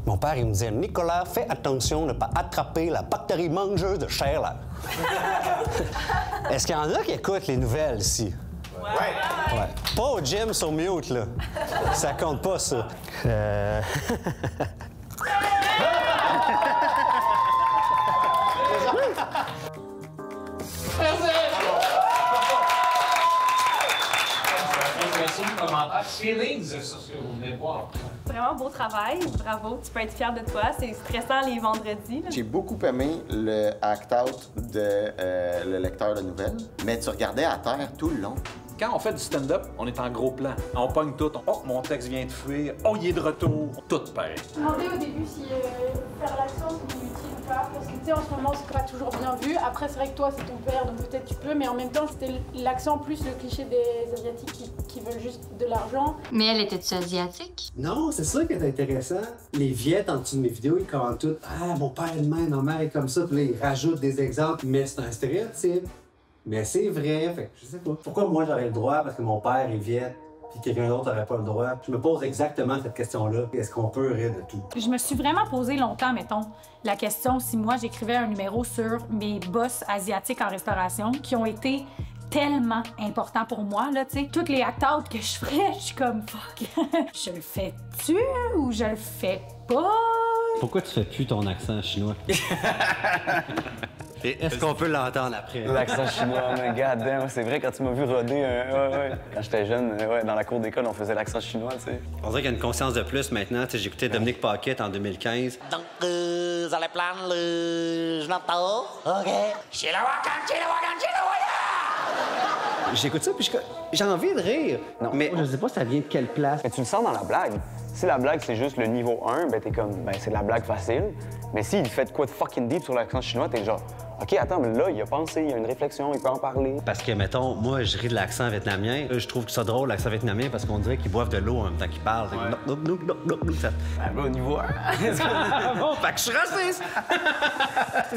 Mon père, il me disait « Nicolas, fais attention de ne pas attraper la bactérie mangeuse de Sheila ». Est-ce qu'il y en a qui écoutent les nouvelles ici? Ouais. Pas au gym sur mute, là. Ça compte pas, ça. Feelings sur ce que vous venez voir. Vraiment beau travail, bravo, tu peux être fier de toi. C'est stressant les vendredis. J'ai beaucoup aimé le act-out de le lecteur de nouvelles, mais tu regardais à terre tout le long. Quand on fait du stand-up, on est en gros plan. On pogne tout. Oh, mon texte vient de fuir. Oh, il est de retour. Tout pareil. Je me demandais au début si faire l'action c'était utile ou pas, parce que sais, en ce moment, c'est pas toujours bien vu. Après, c'est vrai que toi, c'est ton père, donc peut-être tu peux, mais en même temps, c'était l'accent plus le cliché des Asiatiques qui veulent juste de l'argent. Mais elle était-tu asiatique? Non, c'est ça qui est intéressant. Les Viettes, en dessous de mes vidéos, ils commentent tout « Ah, mon père est de même, ma mère est comme ça », puis là, ils rajoutent des exemples, mais c'est un stéréotype. Mais c'est vrai, fait que je sais pas. Pourquoi moi, j'aurais le droit parce que mon père est Viette, puis quelqu'un d'autre n'aurait pas le droit? Je me pose exactement cette question-là. Est-ce qu'on peut rire de tout? Je me suis vraiment posé longtemps, mettons, la question si moi, j'écrivais un numéro sur mes boss asiatiques en restauration qui ont été tellement importants pour moi, là, tu sais. Tous les act-outs que je ferais, je suis comme, fuck, je le fais-tu ou je le fais pas? Pourquoi tu fais plus ton accent chinois? Et est-ce qu'on peut l'entendre après? L'accent chinois, mais goddamn, c'est vrai, quand tu m'as vu roder, quand j'étais jeune, dans la cour d'école, on faisait l'accent chinois, tu sais. On dirait qu'il y a une conscience de plus maintenant. J'ai écouté Dominique Paquette en 2015. Donc, vous allez prendre le Genoto, OK? J'écoute ça, puis j'ai envie de rire. Non. Mais je sais pas ça vient de quelle place. Mais tu le sens dans la blague. Si la blague, c'est juste le niveau 1, ben t'es comme, ben c'est de la blague facile. Mais s'il fait de quoi de fucking deep sur l'accent chinois, t'es genre, OK, attends, mais là, il a pensé, il y a une réflexion, il peut en parler. Parce que, mettons, moi, je ris de l'accent vietnamien. Je trouve ça drôle, l'accent vietnamien, parce qu'on dirait qu'ils boivent de l'eau en même temps qu'ils parlent. Ça... au niveau 1. Bon, fait que je suis raciste!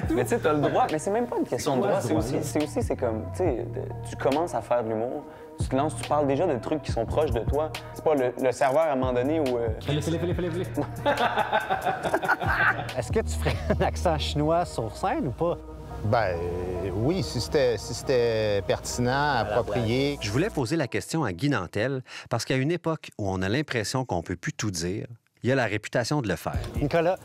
Mais tu sais, t'as le droit. Mais c'est même pas une question de droit. C'est comme, tu sais, tu commences à faire de l'humour, tu te lances, tu parles déjà de trucs qui sont proches de toi. C'est pas le serveur à un moment donné où... Fais-le. Est-ce que tu ferais un accent chinois sur scène ou pas? Ben oui, si c'était pertinent, approprié. Je voulais poser la question à Guy Nantel, parce qu'à une époque où on a l'impression qu'on peut plus tout dire, il y a la réputation de le faire. Nicolas,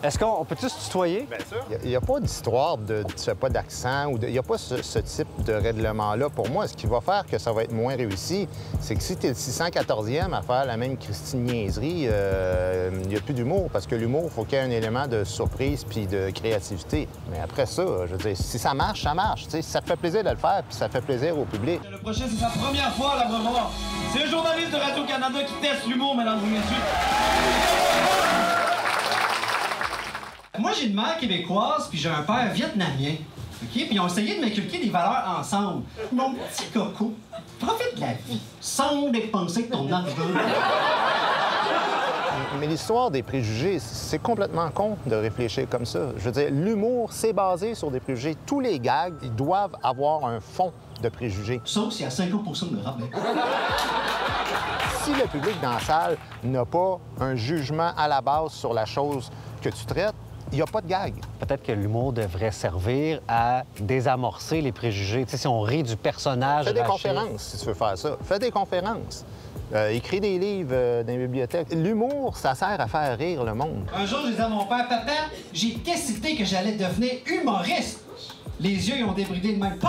est-ce qu'on peut tous se tutoyer? Bien sûr. Il n'y a pas d'histoire de tu fais pas d'accent ou il n'y a pas ce type de règlement-là. Pour moi, ce qui va faire que ça va être moins réussi, c'est que si tu es le 614e à faire la même Christine niaiserie, il n'y a plus d'humour. Parce que l'humour, il faut qu'il y ait un élément de surprise puis de créativité. Mais après ça, je veux dire, si ça marche, ça marche. T'sais, si ça fait plaisir de le faire puis ça fait plaisir au public. Le prochain, c'est sa première fois à la Brevoire. C'est un journaliste de Radio-Canada qui teste l'humour, mesdames et messieurs. Moi, j'ai une mère québécoise, puis j'ai un père vietnamien. OK? Puis ils ont essayé de m'inculquer des valeurs ensemble. Mon petit coco, profite de la vie sans dépenser ton argent. Mais l'histoire des préjugés, c'est complètement con de réfléchir comme ça. Je veux dire, l'humour, c'est basé sur des préjugés. Tous les gags, ils doivent avoir un fond de préjugés. Sauf s'il y a 50% de rabais. Si le public dans la salle n'a pas un jugement à la base sur la chose que tu traites, il n'y a pas de gag. Peut-être que l'humour devrait servir à désamorcer les préjugés. Tu sais, si on rit du personnage... Fais des conférences, si tu veux faire ça. Fais des conférences. Écris des livres dans les bibliothèques. L'humour, ça sert à faire rire le monde. Un jour, je disais à mon père, « Papa, j'ai décidé que j'allais devenir humoriste. » Les yeux, ils ont débridé de même. Pau!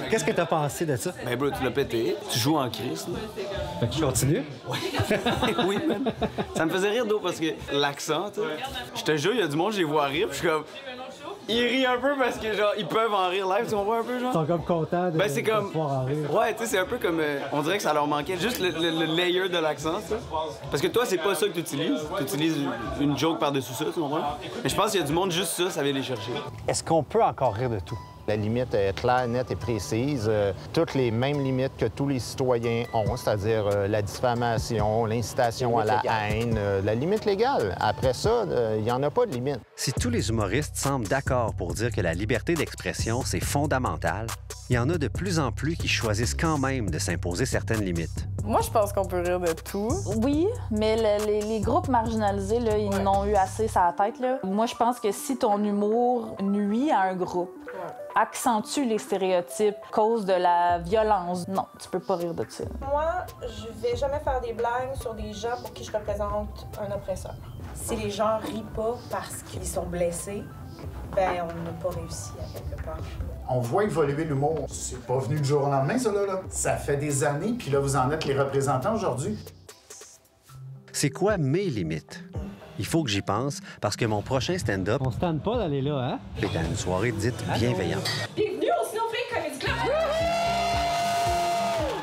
Qu'est-ce que t'as pensé de ça? Ben, bro, tu l'as pété. Tu joues en crise, là. Fait que tu continues? Oui, man. Ça me faisait rire, d'eau, parce que l'accent, tu sais. Je te jure, il y a du monde, je les vois rire, puis je suis comme... Ils rient un peu parce que, genre, ils peuvent en rire live, tu comprends un peu, genre? Ils sont comme contents de, ben, c'est comme... pouvoir en rire. Ouais, tu sais, c'est un peu comme... on dirait que ça leur manquait juste le layer de l'accent, tu sais. Parce que toi, c'est pas ça que tu utilises. Tu utilises une joke par-dessus ça, tu comprends? Mais je pense qu'il y a du monde, juste ça vient les chercher. Est-ce qu'on peut encore rire de tout? La limite est claire, nette et précise. Toutes les mêmes limites que tous les citoyens ont, c'est-à-dire la diffamation, l'incitation à la haine, la limite légale. Après ça, il n'y en a pas de limite. Si tous les humoristes semblent d'accord pour dire que la liberté d'expression, c'est fondamental, il y en a de plus en plus qui choisissent quand même de s'imposer certaines limites. Moi, je pense qu'on peut rire de tout. Oui, mais les groupes marginalisés, là, ils n'ont eu assez sur la tête. Là. Moi, je pense que si ton humour nuit à un groupe, accentue les stéréotypes, cause de la violence, non, tu peux pas rire de ça. Moi, je vais jamais faire des blagues sur des gens pour qui je représente un oppresseur. Si les gens rient pas parce qu'ils sont blessés, ben on n'a pas réussi à quelque part. On voit évoluer l'humour. C'est pas venu du jour au lendemain, ça, là. Ça fait des années, puis là, vous en êtes les représentants aujourd'hui. C'est quoi mes limites? Il faut que j'y pense, parce que mon prochain stand-up... On se tente pas d'aller là, hein? ...est à une soirée dite bienveillante. Bienvenue au Snowflake Comedy Club!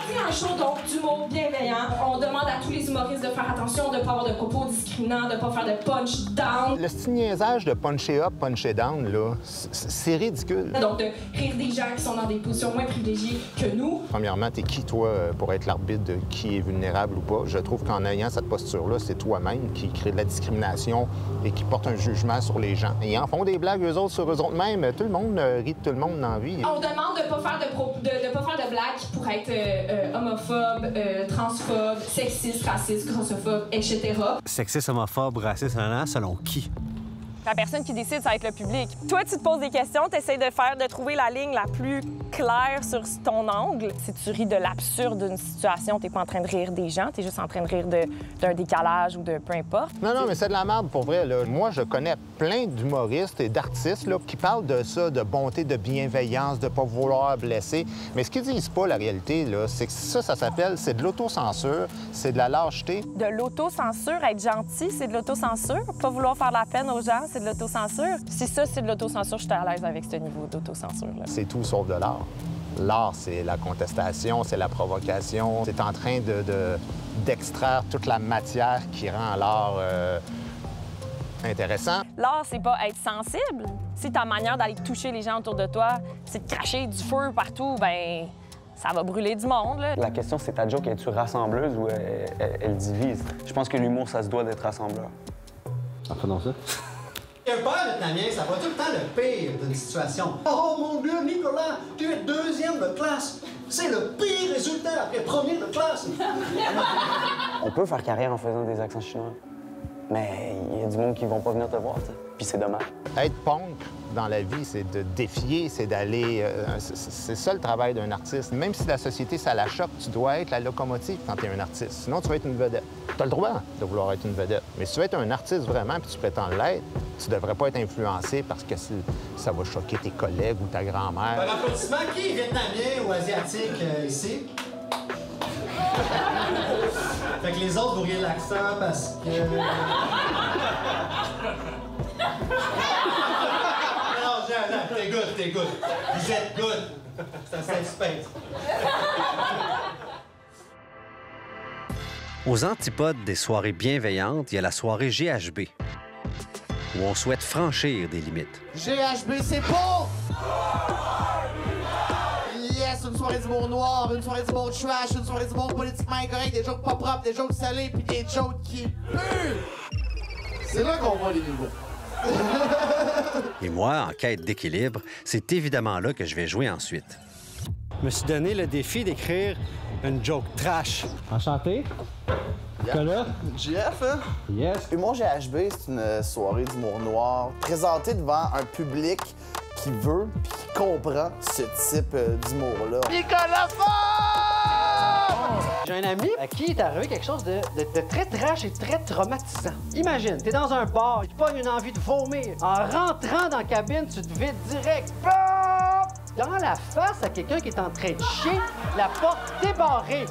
C'est un show donc d'humour bienveillant. bienveillant. On demande à tous les humoristes de faire attention, de ne pas avoir de propos discriminants, de ne pas faire de punch down. Le petit niaisage de puncher up, puncher down, là, c'est ridicule. Donc, de rire des gens qui sont dans des positions moins privilégiées que nous. Premièrement, t'es qui, toi, pour être l'arbitre de qui est vulnérable ou pas? Je trouve qu'en ayant cette posture-là, c'est toi-même qui crée de la discrimination et qui porte un jugement sur les gens. Ils en font des blagues, eux autres, sur eux autres mêmes. Tout le monde rit de tout le monde dans la vie. On demande de ne pas faire de blagues qui pourraient être homophobes, transphobes, sexistes, racistes, grossophobes, etc. Sexiste, homophobe, raciste, selon qui? La personne qui décide, ça va être le public. Toi, tu te poses des questions, tu essaies de trouver la ligne la plus claire sur ton angle. Si tu ris de l'absurde d'une situation, t'es pas en train de rire des gens, t'es juste en train de rire d'un décalage ou de peu importe. Non, mais c'est de la merde, pour vrai. Là. Moi, je connais plein d'humoristes et d'artistes là, qui parlent de ça, de bonté, de bienveillance, de pas vouloir blesser. Mais ce qu'ils disent pas, la réalité, là, c'est que ça s'appelle, c'est de l'autocensure, c'est de la lâcheté. De l'autocensure, être gentil, c'est de l'autocensure. Pas vouloir faire de la peine aux gens, c'est de l'autocensure. Si ça, c'est de l'autocensure, je suis à l'aise avec ce niveau d'autocensure-là. C'est tout sauf de l'art. L'art, c'est la contestation, c'est la provocation. C'est en train d'extraire toute la matière qui rend l'art intéressant. L'art, c'est pas être sensible. Si ta manière d'aller toucher les gens autour de toi, c'est de cracher du feu partout, ben ça va brûler du monde, là. La question, c'est ta joke, es-tu rassembleuse ou elle divise? Je pense que l'humour, ça se doit d'être rassembleur. Ah, faisons ça. Un père vietnamien, ça va tout le temps le pire d'une situation. Oh mon Dieu, Nicolas, tu es deuxième de classe. C'est le pire résultat après premier de classe. On peut faire carrière en faisant des accents chinois, mais il y a du monde qui vont pas venir te voir, t'sais. Puis c'est dommage. Être punk dans la vie, c'est de défier, c'est d'aller... c'est ça le travail d'un artiste. Même si la société, ça la choque, tu dois être la locomotive quand tu es un artiste. Sinon, tu vas être une vedette. Tu as le droit de vouloir être une vedette. Mais si tu veux être un artiste vraiment puis tu prétends l'être, tu devrais pas être influencé parce que ça va choquer tes collègues ou ta grand-mère. Un applaudissement. Qui est vietnamien ou asiatique ici? Fait que les autres, vous riez de l'accent parce que... Non, t'es good. Vous êtes good. C'est un safe space. Aux antipodes des soirées bienveillantes, il y a la soirée GHB, où on souhaite franchir des limites. GHB, c'est beau! Yes, une soirée d'humour noir, une soirée d'humour trash, une soirée d'humour politiquement incorrect, des jokes pas propres, des jokes salés, puis des jokes qui puent! C'est là qu'on voit les niveaux. Et moi, en quête d'équilibre, c'est évidemment là que je vais jouer ensuite. Je me suis donné le défi d'écrire une joke trash. Enchanté. Nicolas. Jeff, hein? Yes. Humour GHB, c'est une soirée d'humour noir présentée devant un public qui veut et qui comprend ce type d'humour-là. Nicolas Fort! J'ai un ami à qui est arrivé quelque chose de très trash et très traumatisant. Imagine, t'es dans un bar, tu pognes une envie de vomir. En rentrant dans la cabine, tu te vides direct. Dans la face à quelqu'un qui est en train de chier, la porte débarrée.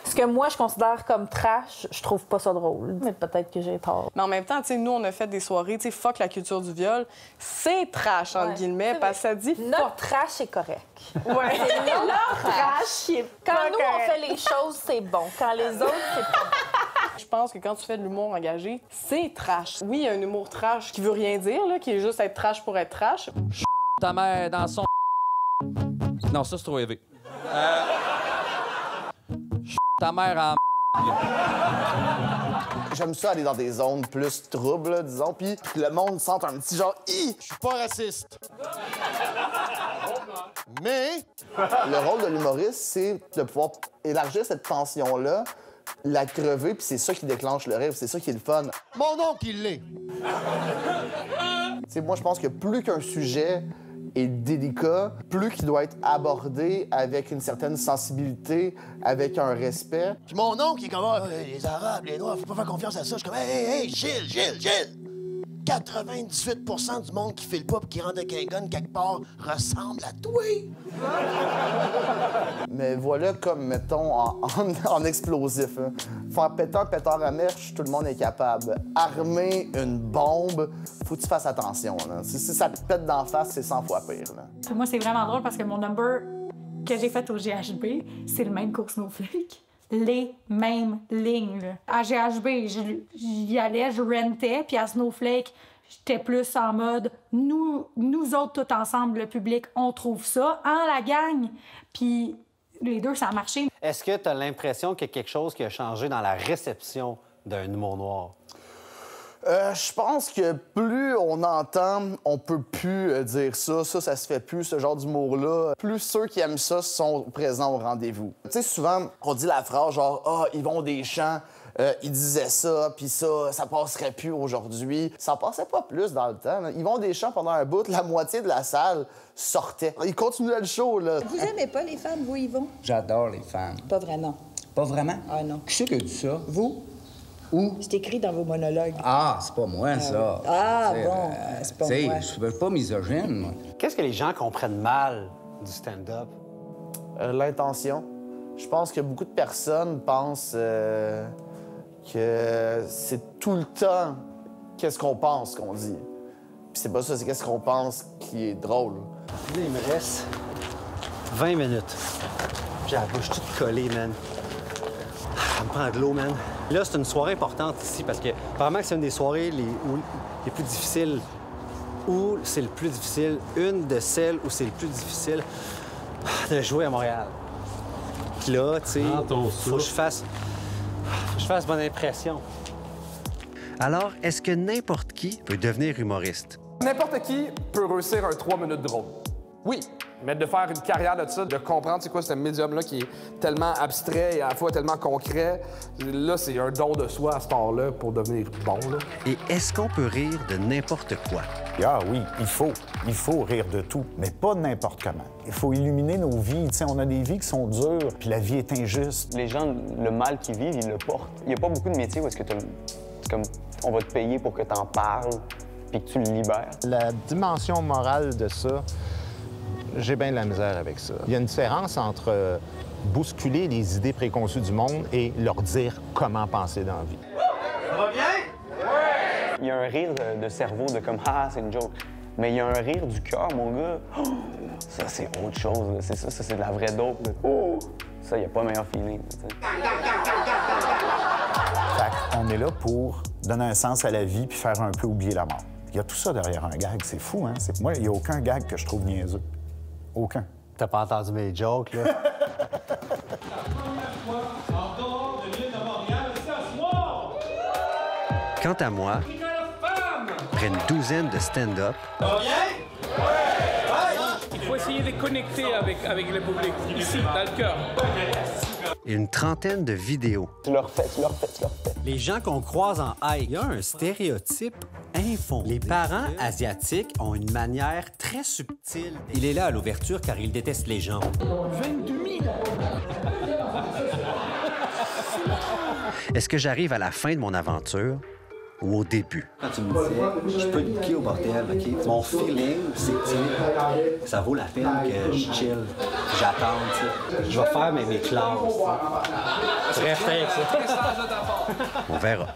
Ce que moi, je considère comme trash, je trouve pas ça drôle. Mais peut-être que j'ai tort. Mais en même temps, tu sais, nous, on a fait des soirées, tu sais, fuck la culture du viol. C'est trash, entre guillemets, parce que ça dit notre trash est correct. Ouais. C'est notre trash qui est Quand nous, on fait les choses, c'est bon. Quand les autres, c'est pas bon. Je pense que quand tu fais de l'humour engagé, c'est trash. Oui, il y a un humour trash qui veut rien dire, là, qui est juste être trash pour être trash. Ta mère dans son... Non, ça, c'est trop élevé. Ta mère en... J'aime ça aller dans des zones plus troubles, là, disons, puis que le monde sente un petit genre « Hi, je suis pas raciste! » Mais le rôle de l'humoriste, c'est de pouvoir élargir cette tension-là, la crever, puis c'est ça qui déclenche le rire, c'est ça qui est le fun. Mon oncle, il l'est! Moi, je pense que plus qu'un sujet est délicat, plus qu'il doit être abordé avec une certaine sensibilité, avec un respect. Puis mon oncle, il est comme les Arabes, les Noirs, faut pas faire confiance à ça. Je suis comme hey, Gilles! 98% du monde qui file pas et qui rentre avec un gun quelque part ressemble à toi. Mais voilà comme, mettons, en explosif. Hein. Faire péter un pétard à mèche, tout le monde est capable. Armer une bombe, faut que tu fasses attention. Là. Si ça te pète d'en face, c'est 100 fois pire. Là. Moi, c'est vraiment drôle parce que mon number que j'ai fait au GHB, c'est le même cours Snowflake. Les mêmes lignes. Là. À GHB, j'y allais, je rentais, puis à Snowflake, j'étais plus en mode nous autres, tout ensemble, le public, on trouve ça en la gang. Puis les deux, ça a marché. Est-ce que tu as l'impression qu'il y a quelque chose qui a changé dans la réception d'un humour noir? Je pense que plus on entend, on peut plus dire ça se fait plus, ce genre d'humour-là. Plus ceux qui aiment ça sont présents au rendez-vous. Tu sais, souvent, on dit la phrase genre « Ah, Yvon Deschamps, il disait ça, puis ça passerait plus aujourd'hui. » Ça passait pas plus dans le temps. Là. Yvon Deschamps, pendant un bout, la moitié de la salle sortait. Il continuait le show, là. Vous aimez pas les femmes, vous, Yvon? J'adore les femmes. Pas vraiment. Pas vraiment? Ah non. Qui c'est qui a dit ça? Vous? Où? C'est écrit dans vos monologues. Ah, c'est pas moi, ça. Ah, bon, c'est pas moi. Je suis pas misogyne, moi. Qu'est-ce que les gens comprennent mal du stand-up? L'intention. Je pense que beaucoup de personnes pensent que c'est tout le temps qu'est-ce qu'on pense qu'on dit. Puis c'est pas ça, c'est qu'est-ce qu'on pense qui est drôle. Là, il me reste 20 minutes. J'ai la bouche toute collée, man. Ça me prend de l'eau, man. Là, c'est une soirée importante ici parce que vraiment que c'est une des soirées les plus difficiles. Où c'est le plus difficile, une de celles où c'est le plus difficile de jouer à Montréal. Puis là, tu sais, faut que je fasse bonne impression. Alors, est-ce que n'importe qui peut devenir humoriste? N'importe qui peut réussir un 3 minutes drôle. Oui, mais de faire une carrière de ça, de comprendre c'est quoi ce médium-là qui est tellement abstrait et à la fois tellement concret, là, c'est un don de soi à ce temps-là pour devenir bon. Là. Et est-ce qu'on peut rire de n'importe quoi? Ah oui, il faut rire de tout, mais pas n'importe comment. Il faut illuminer nos vies. T'sais, on a des vies qui sont dures, puis la vie est injuste. Les gens, le mal qu'ils vivent, ils le portent. Il n'y a pas beaucoup de métiers où est-ce que c'est comme on va te payer pour que tu en parles puis que tu le libères. La dimension morale de ça, j'ai bien de la misère avec ça. Il y a une différence entre bousculer les idées préconçues du monde et leur dire comment penser dans la vie. Ça va bien? Ouais! Il y a un rire de cerveau de comme « Ah, c'est une joke ». Mais il y a un rire du cœur, mon gars. Oh, ça, c'est autre chose. C'est ça, c'est de la vraie dope. Oh, ça, il n'y a pas meilleur feeling. Fait qu'on est là pour donner un sens à la vie puis faire un peu oublier la mort. Il y a tout ça derrière un gag. C'est fou, hein? Moi, il n'y a aucun gag que je trouve niaiseux. Aucun. T'as pas entendu mes jokes, là? Quant à moi, après une douzaine de stand-up... Il faut essayer de connecter avec le public, ici, dans le cœur. Et une trentaine de vidéos. Tu leur fais. Les gens qu'on croise en hike, il y a un stéréotype infondé. Les parents asiatiques ont une manière très subtile. Il est là à l'ouverture car il déteste les gens. 22 000! Est-ce que j'arrive à la fin de mon aventure ou au début? Quand tu me disais, je peux te booker au bordel, OK? Mon feeling, c'est que ça vaut la peine que je chill, que j'attende, tu sais. Je vais faire mes classes. Reste avec ça. On verra.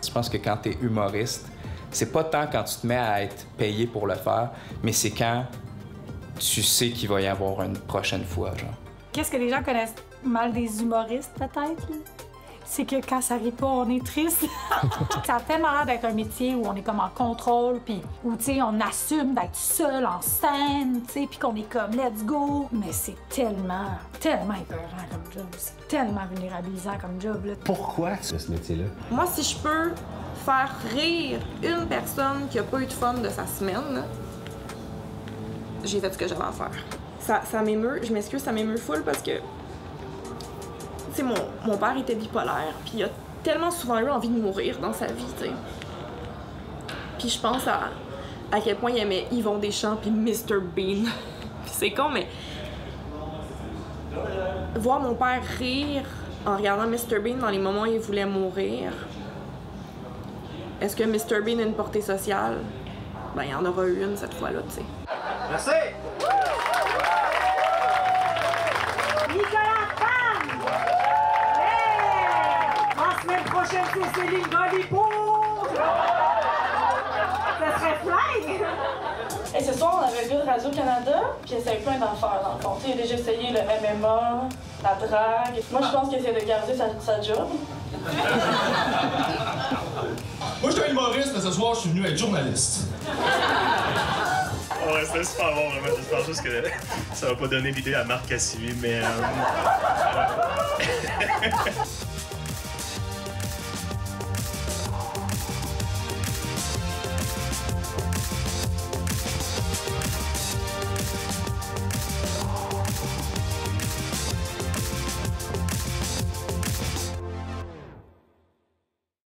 Je pense que quand tu es humoriste, c'est pas tant quand tu te mets à être payé pour le faire, mais c'est quand tu sais qu'il va y avoir une prochaine fois, genre. Qu'est-ce que les gens connaissent mal des humoristes, peut-être? C'est que quand ça rit pas, on est triste. Ça a tellement l'air d'être un métier où on est comme en contrôle, puis où, tu sais, on assume d'être seul en scène, tu sais, puis qu'on est comme « let's go ». Mais c'est tellement épeurant comme job. C'est tellement vulnérabilisant comme job, là. Pourquoi ce métier-là? Moi, si je peux faire rire une personne qui a pas eu de fun de sa semaine, là, j'ai fait ce que j'avais à faire. Ça m'émeut, je m'excuse, ça m'émeut full parce que tu sais, mon père était bipolaire, puis il a tellement souvent eu envie de mourir dans sa vie, tu sais. Puis je pense à quel point il aimait Yvon Deschamps puis Mr. Bean. Puis c'est con, mais voir mon père rire en regardant Mr. Bean dans les moments où il voulait mourir, est-ce que Mr. Bean a une portée sociale? Ben, il y en aura eu une cette fois-là, tu sais. Merci! C'est Céline Galipo! Ça serait flag! ce soir, on avait le gars de Radio-Canada qui essaye plein d'affaires, dans le fond. Il a déjà essayé le MMA, la drague. Moi, je pense qu'il essaie de garder sa job. Moi, je suis un humoriste, mais ce soir, je suis venu être journaliste. Ouais, c'était super bon, vraiment. J'espère juste que ça va pas donner l'idée à Marc Cassivi, mais...